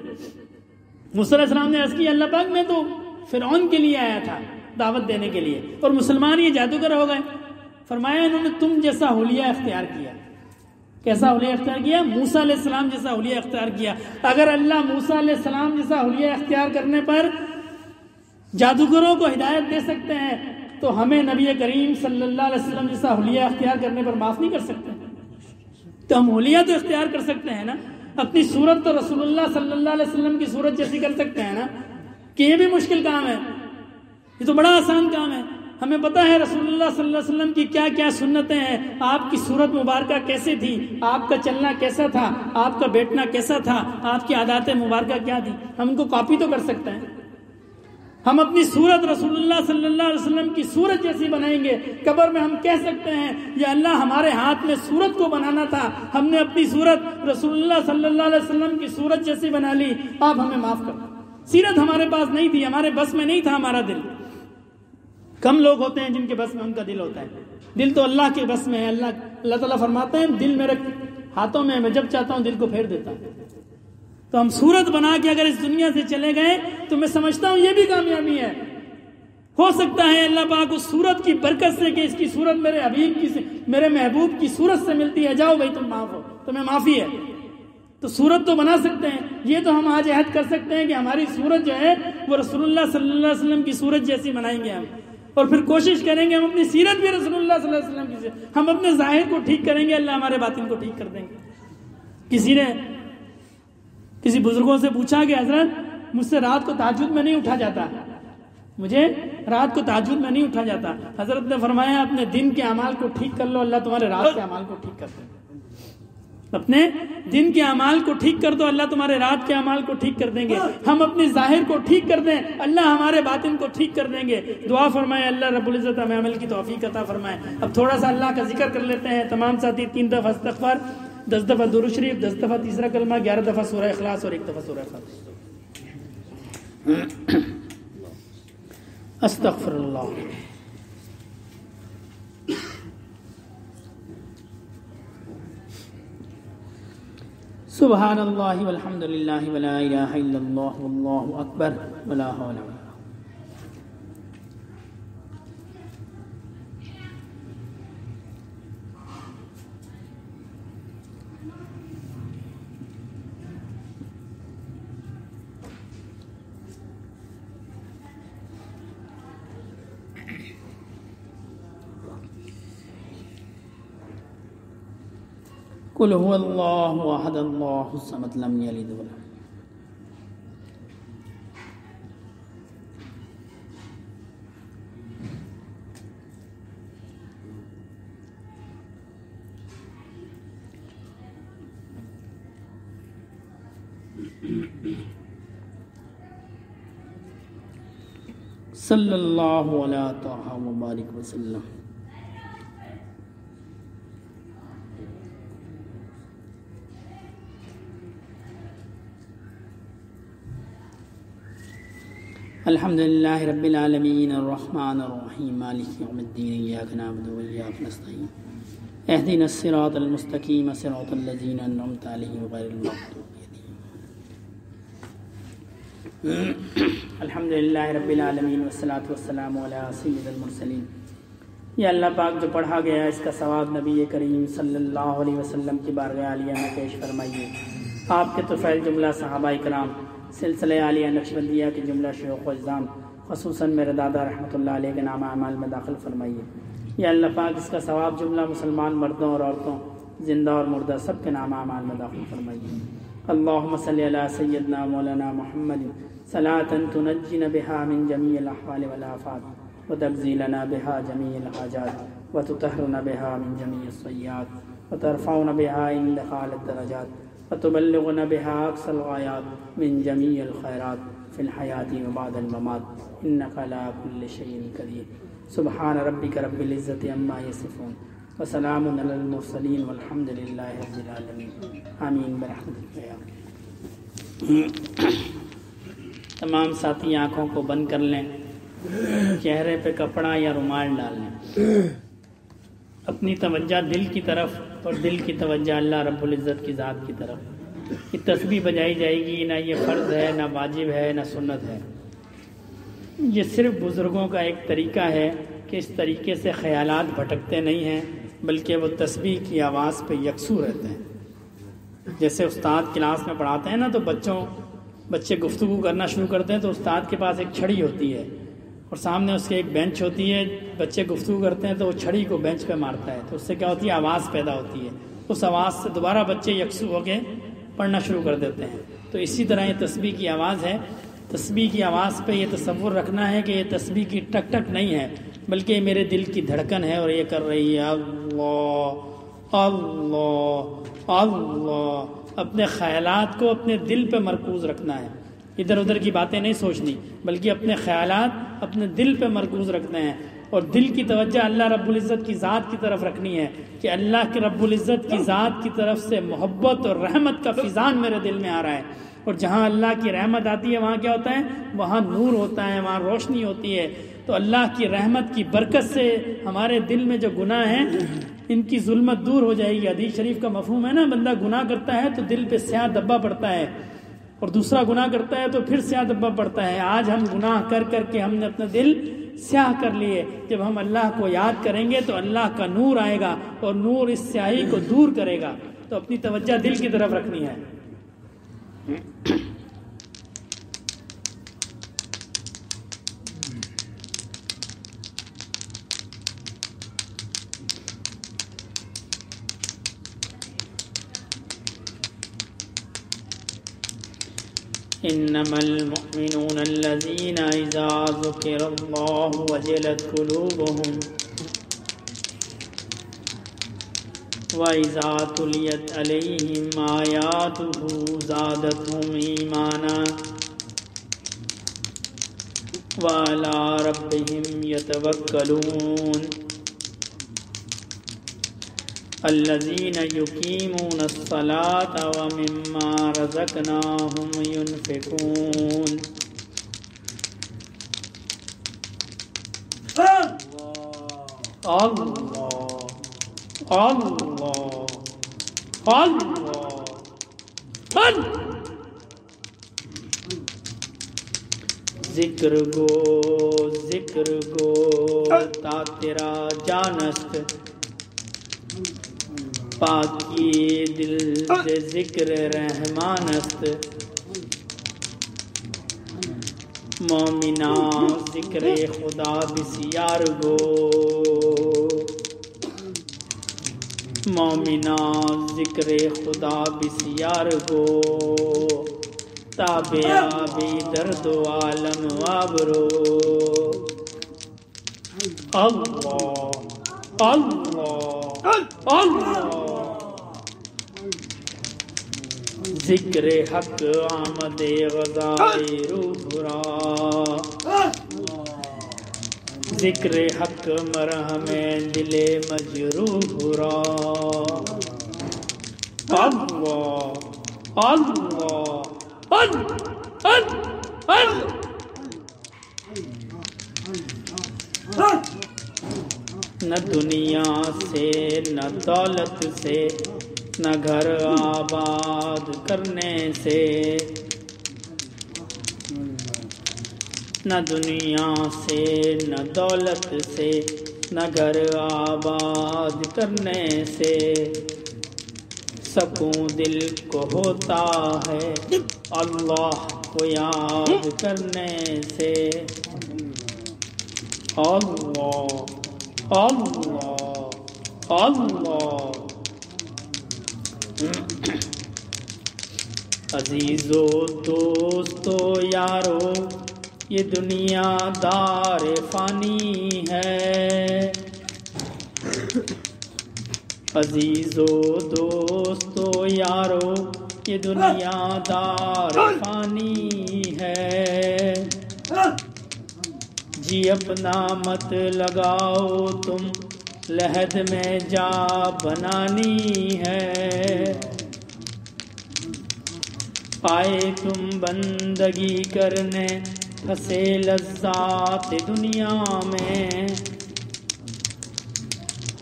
موسیٰ علیہ السلام نے عرض کی, اللہ پاک میں تو فرعون کے لیے آیا تھا دعوت دینے کے لیے, اور مسلمان یہ جادوگر ہو گئے. فرمایا انہوں نے تم جیسا حلیہ اختیار کیا. کیسا حلیہ اختیار کیا؟ موسیٰ علیہ السلام جیسا حلیہ اختیار کیا. اگر اللہ موسیٰ علیہ السلام جیسا حلیہ اختیار کرنے پر جادوگروں کو ہدایت دے سکتے ہیں, تو ہمیں نبی کریم صلی اللہ علیہ وسلم جیسا حلیہ اختیار کرنے پر معاف نہیں کر سکتے؟ تو ہم حلیہ تو اختیار کر سکتے ہیں نا. اپنی صورت تو رسول اللہ صلی اللہ علیہ وسلم کی صورت جیسی کر سکتے ہیں نا. کہ یہ بھی مشکل کام ہے, یہ تو بڑا آسان کام ہے. ہمیں پتہ ہے رسول اللہ صلی اللہ علیہ وسلم کی کیا کیا سنتیں ہیں, آپ کی صورت مبارکہ کیسے تھی, آپ کا چلنا کیسا تھا, آپ کا بیٹھنا کیسا تھا, آپ کی عادات مبارکہ کیا تھی. ہم ان کو کاپی تو کر سکتے ہیں. ہم اپنی صورت رسول اللہ صلی اللہ علیہ وسلم کی صورت جیسی بنائیں گے. قبر میں ہم کہہ سکتے ہیں یا اللہ ہمارے ہاتھ میں صورت کو بنانا تھا, ہم نے اپنی صورت رسول اللہ صلی اللہ علیہ وسلم کی صورت جیسی بنا لی, آپ ہمیں معاف کر. سیرت ہمارے پاس نہیں تھی, ہمارے بس میں نہیں تھا ہمارا دل. کم لوگ ہوتے ہیں جن کے بس میں ان کا دل ہوتا ہے. دل تو اللہ کے بس میں ہے. اللہ تعالیٰ فرماتے ہیں دل میرے ہاتھوں میں ہے, میں جب چاہتا ہوں دل کو پھیر دیتا ہوں. تو ہم صورت بنا کے اگر اس دنیا سے چلے گئے تو میں سمجھتا ہوں یہ بھی کامیابی ہے. ہو سکتا ہے اللہ پاک اس صورت کی برکت سے, کہ اس کی صورت میرے حبیب کی میرے محبوب کی صورت سے ملتی ہے, جاؤ بھائی تم معاف ہو, تمہیں معافی ہے. تو صورت تو بنا سکتے ہیں. یہ تو ہم آج عہد کر سکتے ہیں کہ ہماری صورت جو ہے وہ رسول اللہ صلی اللہ علیہ وسلم کی صورت جیسی بنائیں گے ہم. اور پھر کوشش کریں گے ہم اپنی سیرت بھی رسول اللہ صلی اللہ علیہ وسلم کی, ہم اپنے ظاہر کو ٹھیک کریں گے, اللہ ہمارے باطن کو ٹھیک کر دیں گے. کسی نے کسی بزرگوں سے پوچھا کہ حضرت مجھ سے رات کو تہجد میں نہیں اٹھا جاتا, مجھے رات کو تہجد میں نہیں اٹھا جاتا. حضرت نے فرمایا اپنے دن کے اعمال کو ٹھیک کر لو, اللہ تمہارے رات کے اعمال کو ٹھیک کر دے. اپنے دن کے اعمال کو ٹھیک کر دو, اللہ تمہارے رات کے اعمال کو ٹھیک کر دیں گے. ہم اپنے ظاہر کو ٹھیک کر دیں, اللہ ہمارے باطن کو ٹھیک کر دیں گے. دعا فرمائے اللہ رب العزت ہمیں عمل کی توفیق عطا فرمائے. اب تھوڑا سا اللہ کا ذکر کر لیتے ہیں تمام ساتھی. 3 دفعہ استغفار, 10 دفعہ درود شریف, 10 دفعہ تیسرا کلمہ, 11 دفعہ سورہ اخلاص اور 1 دفعہ سورہ فاتحہ. استغفر اللہ. سبحان اللہ والحمد للہ ولا الہ الا اللہ واللہ اکبر ولا حول ولا قوة. قل هو اللہ احد اللہ الصمد لم یلد ولم. صلی اللہ علیہ طہ وبارک وسلم. الحمدللہ رب العالمین الرحمن الرحیم مالک یوم الدین ایاک نعبد و ایاک نستعین اہدنا الصراط المستقیم صراط الذین انعمت علیہم غیر المغضوب علیہم الحمدللہ رب العالمین والصلاة والسلام علی سید المرسلین۔ یہ اللہ پاک جو پڑھا گیا اس کا ثواب نبی کریم صلی اللہ علیہ وسلم کی بارگاہ عالیہ میں پیش فرمائیے۔ آپ کے طفیل جملہ صحابہ کرام، سلسلہ عالیہ نقشبندیہ کے جملہ شیوخ و اعزام، خصوصاً میرے دادا رحمۃ اللہ علیہ کے نام اعمال میں داخل فرمائیے۔ یا اللہ پاک اس کا ثواب جملہ مسلمان مردوں اور عورتوں، زندہ اور مردہ، سب کے نام اعمال میں داخل فرمائیے۔ اللہم صلی علی سیدنا مولانا محمد صلاۃ تنجینا بہا من جمیع الاحوال والآفات وتقضی لنا بہا جمیع الحاجات وتطہرنا بہا من جمیع السیئات وترفعنا بہا عند اعلی الدرجات وتبلغنا بها أقصى الغايات من جميع الخيرات في الحياة وبعد الممات إنك على كل شيء قدير سبحان ربك رب العزة عما يصفون وسلام على المرسلين والحمد لله رب العالمين آمین برحمتک یا اللہ۔ تمام ساتھی آنکھوں کو بند کر لیں، چہرے پہ کپڑا یا رومال ڈال لیں، اپنی توجہ دل کی طرف اور دل کی توجہ اللہ رب العزت کی ذات کی طرف۔ یہ تسبیح بجائی جائے گی، نہ یہ فرض ہے، نہ واجب ہے، نہ سنت ہے۔ یہ صرف بزرگوں کا ایک طریقہ ہے کہ اس طریقے سے خیالات بھٹکتے نہیں ہیں، بلکہ وہ تسبیح کی آواز پہ یکسو رہتے ہیں۔ جیسے استاد کلاس میں پڑھاتے ہیں نا، تو بچے گفتگو کرنا شروع کرتے ہیں تو استاد کے پاس ایک چھڑی ہوتی ہے اور سامنے اس کے ایک بینچ ہوتی ہے، بچے گفتگو کرتے ہیں تو وہ چھڑی کو بینچ پہ مارتا ہے، تو اس سے کیا ہوتی ہے، آواز پیدا ہوتی ہے، اس آواز سے دوبارہ بچے یکسو ہو کے پڑھنا شروع کر دیتے ہیں۔ تو اسی طرح یہ تسبیح کی آواز ہے۔ تسبیح کی آواز پہ یہ تصور رکھنا ہے کہ یہ تسبیح کی ٹک ٹک نہیں ہے، بلکہ یہ میرے دل کی دھڑکن ہے اور یہ کر رہی ہے اللہ اللہ اللہ۔ اپنے خیالات کو اپنے دل پہ مرکوز رکھنا ہے، ادھر ادھر کی باتیں نہیں سوچنی، بلکہ اپنے خیالات اپنے دل پہ مرکوز رکھنے ہیں، اور دل کی توجہ اللہ رب العزت کی ذات کی طرف رکھنی ہے کہ اللہ کے رب العزت کی ذات کی طرف سے محبت اور رحمت کا فیضان میرے دل میں آ رہا ہے، اور جہاں اللہ کی رحمت آتی ہے وہاں کیا ہوتا ہے، وہاں نور ہوتا ہے، وہاں روشنی ہوتی ہے۔ تو اللہ کی رحمت کی برکت سے ہمارے دل میں جو گناہ ہیں ان کی ظلمت دور ہو جائے گی۔ حدیث شریف کا مفہوم ہے نا، بندہ گناہ کرتا ہے تو دل پہ سیاہ دھبا پڑتا ہے، اور دوسرا گناہ کرتا ہے تو پھر سیاہ دھبا پڑتا ہے۔ آج ہم گناہ کر کر کے ہم نے اپنا دل سیاہ کر لیے، جب ہم اللہ کو یاد کریں گے تو اللہ کا نور آئے گا اور نور اس سیاہی کو دور کرے گا۔ تو اپنی توجہ دل کی طرف رکھنی ہے۔ انما المؤمنون الذين اذا ذكر الله وجلت قلوبهم واذا تليت عليهم آياته زادتهم ايمانا وعلى ربهم يتوكلون الذين يقيمون الصلاة ومما رزقناهم ينفقون اللہ اللہ اللہ۔ ذکر گو تا تیرا جانست، پاکی دل سے ذکر رحمانست، مومنا ذکر خدا بسیار گو، مومنا ذکر خدا بسیار گو، تابع بی درد و عالم وابرو۔ اللہ اللہ اللہ۔ ذکر حق آمد غذائے روح را، ذکر حق مرہم دل مجروح را۔ اللہ اللہ اللہ اللہ۔ نہ دنیا سے نہ دولت سے نہ گھر آباد کرنے سے، نہ دنیا سے نہ دولت سے نہ گھر آباد کرنے سے، سکون دل کو ہوتا ہے اللہ کو یاد کرنے سے۔ اللہ اللہ اللہ۔ عزیزو دوستو یارو یہ دنیا دار فانی ہے، عزیزو دوستو یارو یہ دنیا دار فانی ہے، جی اپنا مت لگاؤ تم لحد میں جا بنانی ہے، آئے تم بندگی کرنے پھنسے لذات دنیا میں،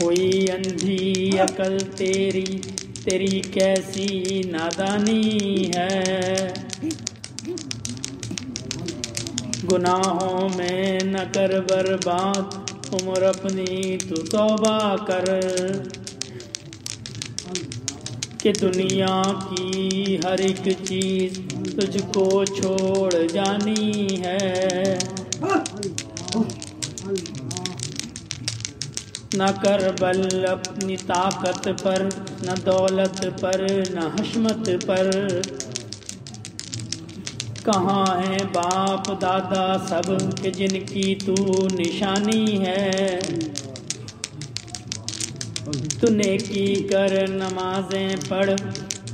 ہوئی اندھی عقل تیری کیسی نادانی ہے، گناہوں میں نہ کر برباد عمر اپنی تو توبہ کر، کہ دنیا کی ہر ایک چیز تجھ کو چھوڑ جانی ہے، نہ کر بل اپنی طاقت پر نہ دولت پر نہ حشمت پر، کہاں ہیں باپ دادا سب کہ جن کی تو نشانی ہے، تو نیکی کر نمازیں پڑھ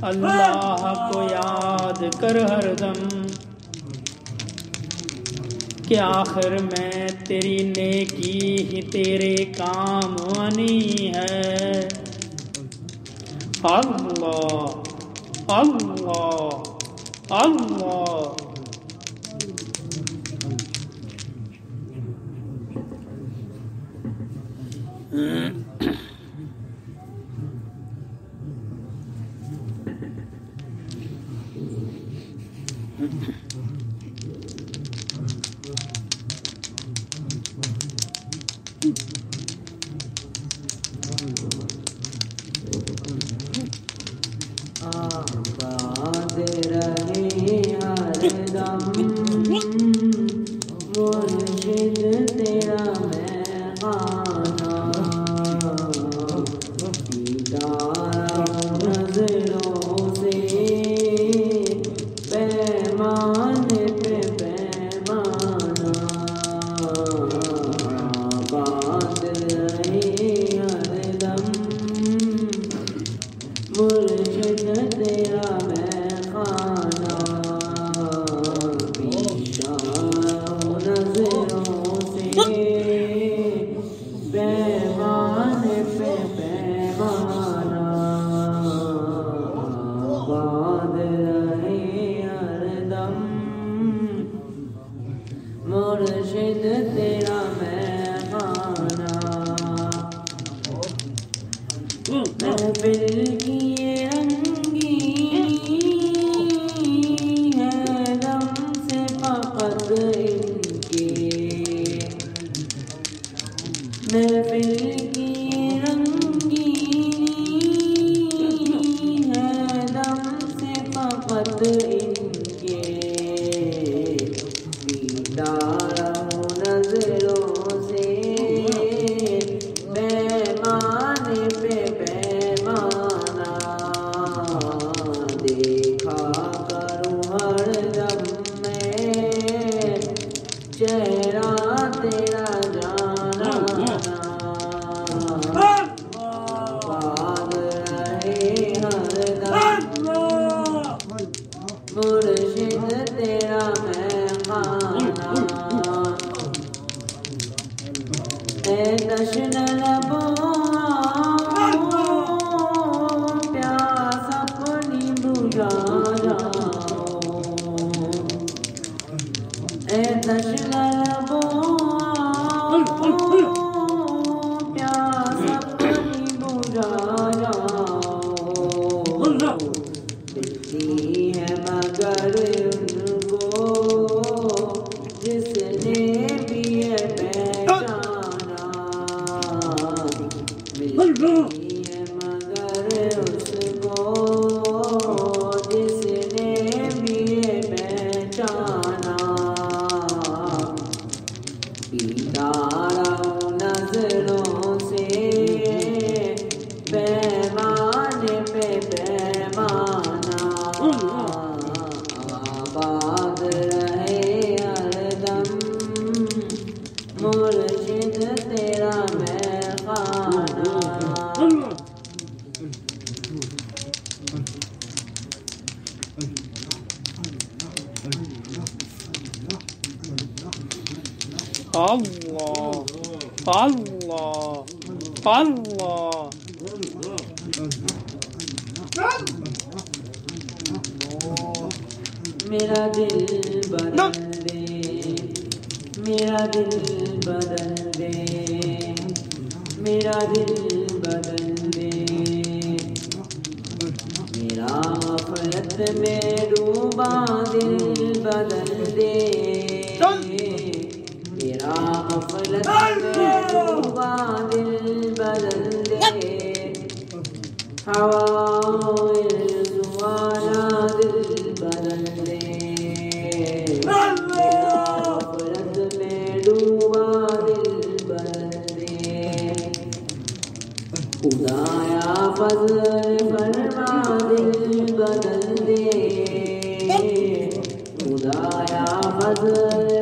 اللہ کو یاد کر ہر دم، کہ آخر میں تیری نیکی ہی تیرے کام آنی ہے۔ اللہ اللہ اللہ۔ آباد رہے ہر دم مرشد تیرا مہمانہ، دیدار نظروں سے پیمان پہ پیمانہ، آباد رہے ہر دم مرشد تیرا مہمانہ، پیشاں نظروں سے پیمان پہ پیمانہ، آباد رہے ہر دم مرشد تیرا مہمانہ، محفل کی یہ رنگی ہے دم سے فقط ان کے، محفل کی یہ رنگی ہے دم سے فقط ان کے، دیدار نظروں سے پیمان پہ پیمانہ، دیکھا کروں ہر دم میں چہرہ تیرا جانا، آباد رہے ہر دم مرشد تیرا مہمانہ، اے تشنہ لبوں پیاس اپنی بجھا جاؤ، اے تشنہ لبوں میٹا رہوں نظروں سے پیمانے پہ پیمانہ آباد رہے ہر دم مرشد تیرا میں خانہ اللہ اللہ اللہ میرا دل بدل دے میرا دل بدل دے میرا دل بدل دے میرا غفلت میں ڈوبا دل بدل دے میرا غفلت میں ڈوبا دل بدل دے ہوائے زوالا دل بدل دے میرا غفلت میں ڈوبا دل بدل دے خدایا فضل فرما دل بدل دے خدایا فضل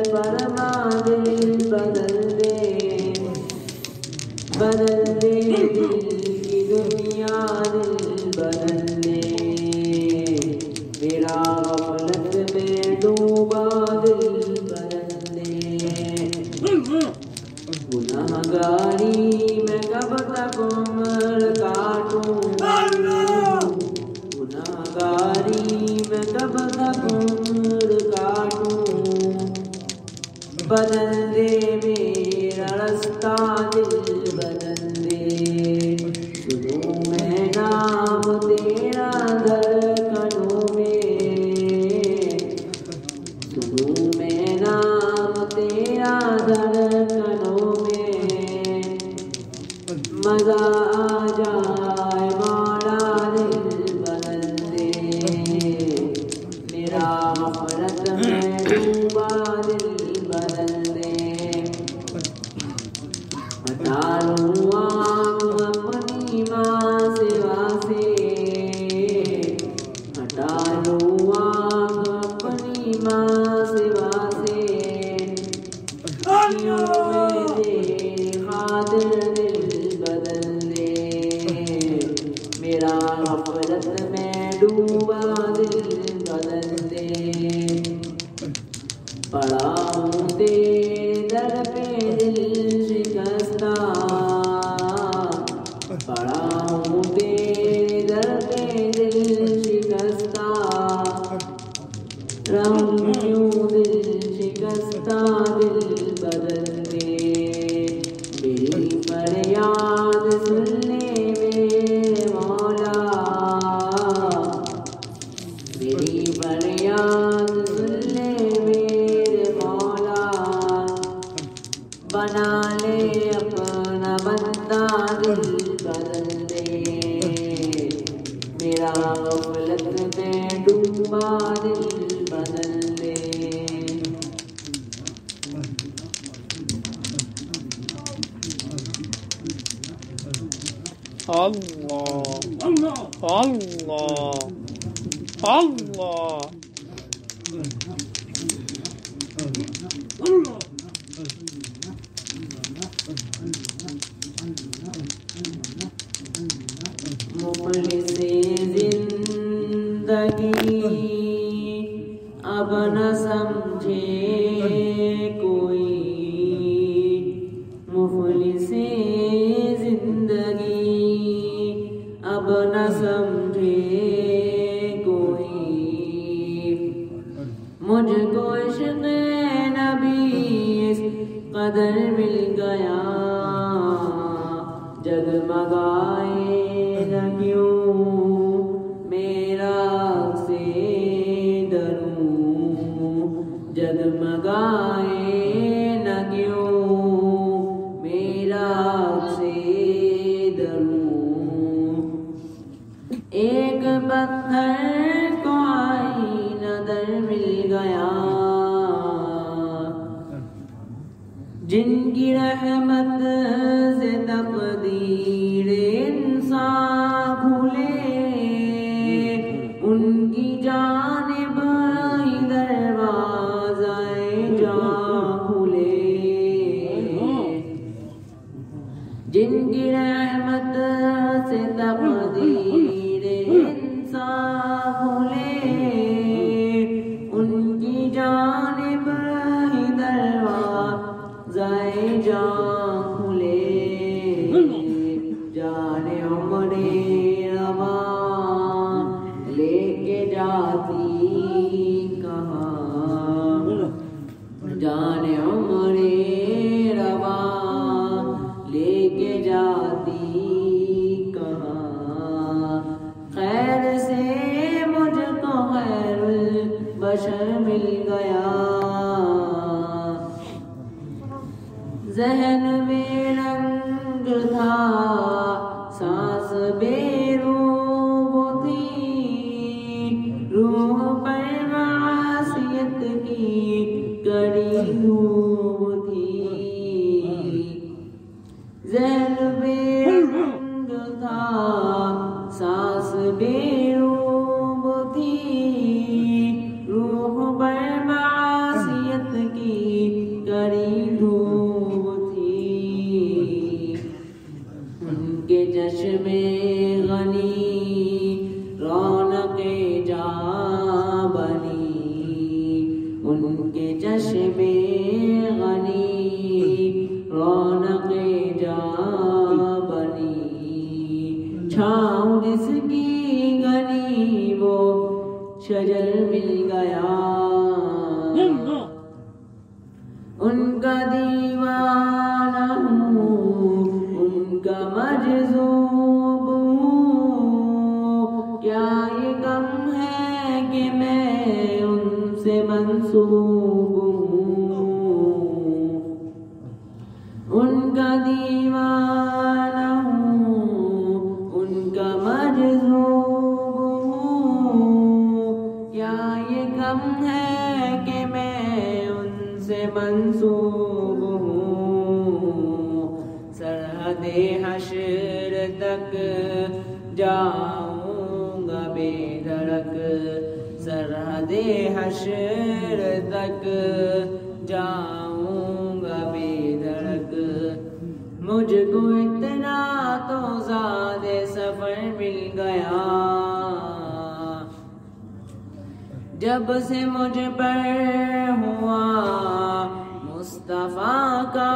فرما دل بدل دے بدل دے دل کی دنیا دل بدل دے میرا غفلت میں ڈوبا دل بدل دے گناہگاری میں کب تک عمر کاٹوں گناہگاری میں کب تک عمر کاٹوں بدل دے میرا رستہ دل بدل دے سنوں میں نام تیرا دھڑکنوں میں سنوں میں نام تیرا دھڑکنوں میں مزہ آ جائے مولا دل بدل دے میرا غفلت میں ڈوبا دل بدل دے ہٹا لوں آنکھ اپنی ماں سوا سے ہٹا لوں آنکھ اپنی ماں سوا سے کیوں میں تیری خاطر دل بدل دے میرا غفلت میں ڈوبا دل بدل دے پڑا ہوں تیرے در پہ دل شکستہ پڑا ہوں تیرے در پہ دل شکستہ رہوں کیوں دل شکستہ دل بدل دے میری فریاد سن لے میرے مولا میری فریاد سن لے میرے مولا بنا لے اپنا بندہ دل بدل دے میرا غفلت میں ڈوبا دل بدل دے اللہ اللہ اللہ مفلس زندگی اب نہ سمجھے کوئی مفلس زندگی اب نہ سمجھے کوئی مجھ کو عشق نبی اس قدر مل گیا جگمگائے نہ کیوں میرا سے دروں جگمگائے نہ کیوں میرا سے دروں ایک پتھر کو آئینہ در مل گیا جن کی رحمت سے تقدیر انسان کھلے، ان کی جانب ہی دروازہ جاں کھلے، جن کی رحمت سے تقدیر انسان کھلے، ان کی جانب ہی دروازہ جاں کھلے، جان عمر رواں لے کے جاتی کہاں، جان عمر رواں لے کے جاتی کہاں، خیر سے مجھ کو خیر البشر مل گیا، ذہن میں رنگ تھا سانس بے روح تھی، روح پر معصیت کی کڑی دھوپ تھی، ذہن میں رنگ تھا سانس بے روح تھی، روح پر معصیت کی کڑی دھوپ تھی، ان کے چشم غنی رونق جاں بنی، ان کے چشم غنی رونق جاں بنی، چھاؤں جس کی غنی وہ شجر مل گیا، ان کا دیوانہ ہوں، ان کا مجذوب ہوں، کیا یہ غم ہے کہ میں ان سے منسوب ہوں، ان کا دیوانہ ہوں، ان کا مجذوب ہوں، کیا یہ غم ہے کہ میں ان سے منسوب ہوں، سرحد حشر تک جاؤں گا بے دھڑک، سرحد حشر تک جاؤں گا بے دھڑک، مجھ کو اتنا تو زیادہ سفر مل گیا، جب سے مجھ پر ہوا مصطفیٰ کا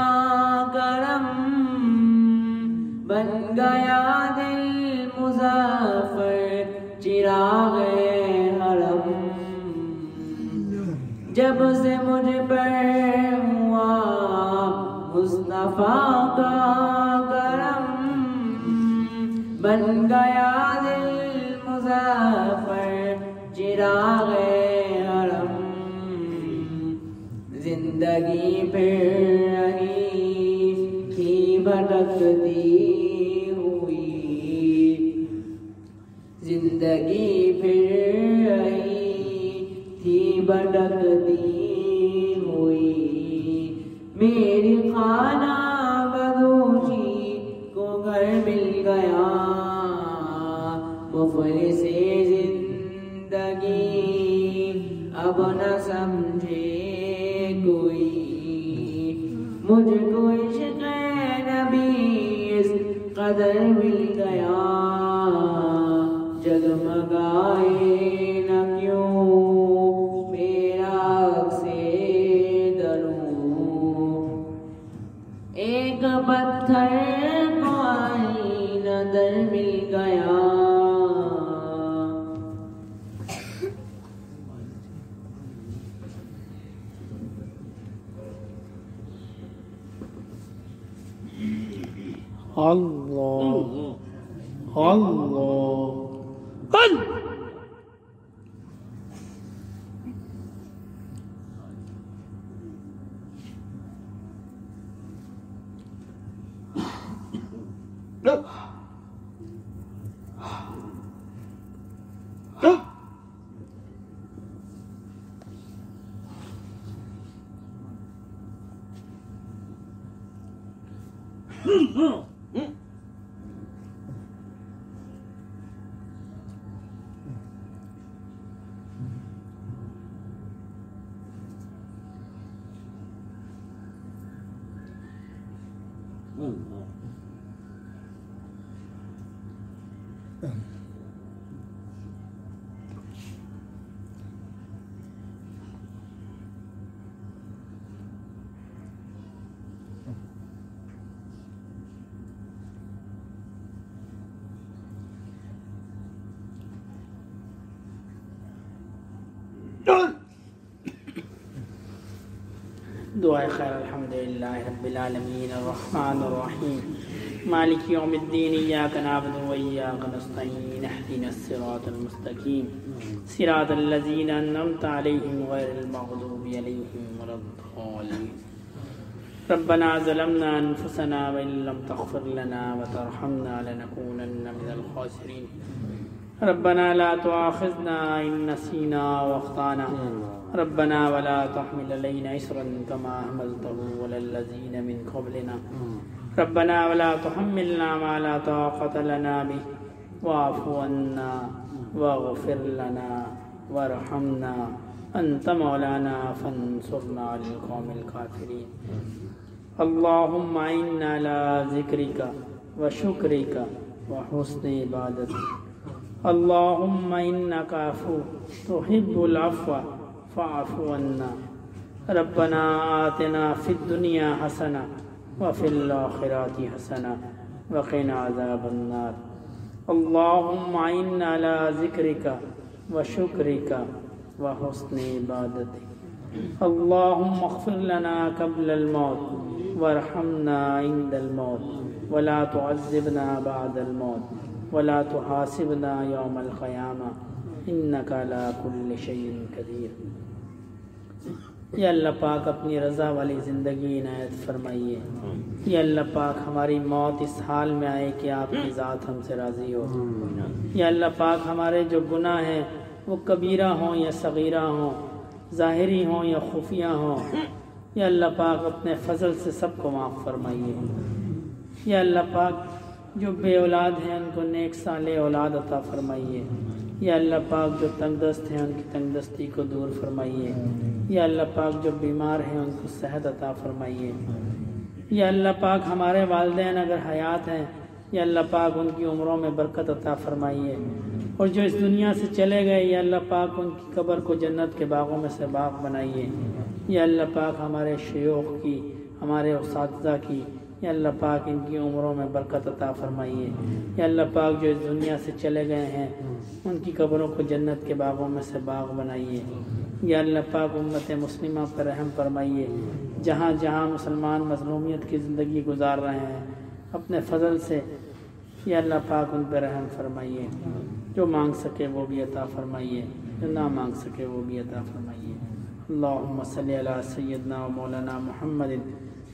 کرم، بن گیا دل مظفر چراغ حرم، جب سے مجھ پر ہوا مصطفیٰ کا کرم، بن گیا دل مظفر چراغ حرم، زندگی پھر رہی تھی بھٹکتی ہوئی، زندگی پھر رہی تھی بھٹکتی ہوئی، میری خانہ بدوشی کو گھر مل گیا، مفلس زندگی اب نہ سمجھے کوئی، مجھ کو عشق نبی اس قدر مل گیا، جگمگائے نہ کیوں میرا سے دروں، ایک پتھر کو آئینہ در مل گیا، اللہ اللہ دعائے خیر الحمدللہ رب العالمین الرحمن الرحیم مالک یوم الدین ایاک نعبد و ایاک نستعین اہدنا الصراط المستقیم صراط الذین انعمت علیہم غیر المغضوب علیہم ولا الضالین ربنا ظلمنا انفسنا وان لم تغفر لنا وترحمنا لنكونن من الخاسرین ربنا لا تؤاخذنا ان نسینا واخطانا ربنا ولا تحمل علينا إصرا كما حملته على الذين من قبلنا ربنا ولا تحملنا ما لا طاقة لنا به واعف عنا واغفر لنا وارحمنا أنت مولانا فانصرنا على القوم الكافرين اللهم إنا على ذكرك وشكرك وحسن عبادتك اللهم إنك عفو تحب العفو فاعف عنا ربنا آتنا في الدنيا حسنة وفي الآخرة حسنة وقنا عذاب النار اللهم إنا على ذكرك وشكرك وحسن عبادتك اللهم اغفر لنا قبل الموت وارحمنا عند الموت ولا تعذبنا بعد الموت ولا تحاسبنا يوم القيامة انک علی کل شیء قدیر۔ یا اللہ پاک اپنی رضا والی زندگی عنایت فرمائیے۔ یا اللہ پاک ہماری موت اس حال میں آئے کہ آپ کی ذات ہم سے راضی ہو۔ یا اللہ پاک ہمارے جو گناہ ہیں وہ کبیرہ ہوں یا صغیرہ ہوں، ظاہری ہوں یا خفیہ ہوں، یا اللہ پاک اپنے فضل سے سب کو معاف فرمائیے۔ یا اللہ پاک جو بے اولاد ہیں ان کو نیک صالح اولاد عطا فرمائیے۔ یا اللہ پاک جو تنگ دست ہیں ان کی تنگ دستی کو دور فرمائیے۔ یا اللہ پاک جو بیمار ہیں ان کو صحت عطا فرمائیے۔ یا اللہ پاک ہمارے والدین اگر حیات ہیں یا اللہ پاک ان کی عمروں میں برکت عطا فرمائیے، اور جو اس دنیا سے چلے گئے یا اللہ پاک ان کی قبر کو جنت کے باغوں میں سے باغ بنائیے۔ یا اللہ پاک ہمارے شیوخ کی، ہمارے اساتذہ کی، یا اللہ پاک ان کی عمروں میں برکت عطا فرمائیے۔ یا اللہ پاک جو اس دنیا سے چلے گئے ہیں ان کی قبروں کو جنت کے باغوں میں سے باغ بنائیے۔ یا اللہ پاک امت مسلمہ پر رحم فرمائیے، جہاں جہاں مسلمان مظلومیت کی زندگی گزار رہے ہیں اپنے فضل سے یا اللہ پاک ان پہ رحم فرمائیے۔ جو مانگ سکے وہ بھی عطا فرمائیے، جو نہ مانگ سکے وہ بھی عطا فرمائیے۔ اللہم صلی علی سیدنا و مولانا محمد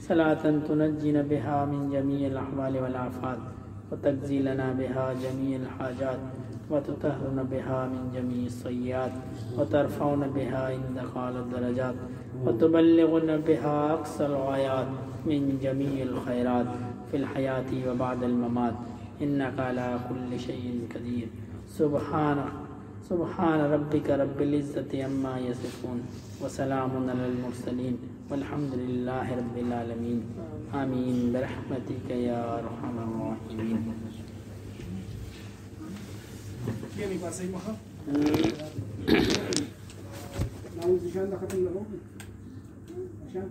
صلاة تنجینا بها من جمیع الاحوال والآفات وتقضی لنا بها جمیع الحاجات وتطهرنا بها من جمیع السیئات وترفعنا بها عندك اعلی الدرجات وتبلغنا بها اقصى الغایات من جمیع الخیرات فی الحیاة وبعد الممات انك على كل شيء قدیر۔ سبحان ربک رب العزت عما یصفون وسلام علی المرسلین والحمد للہ رب العالمین آمین برحمتک یا ارحم الراحمین۔ Tiene para seis mojados. La música anda ختم لگو عشان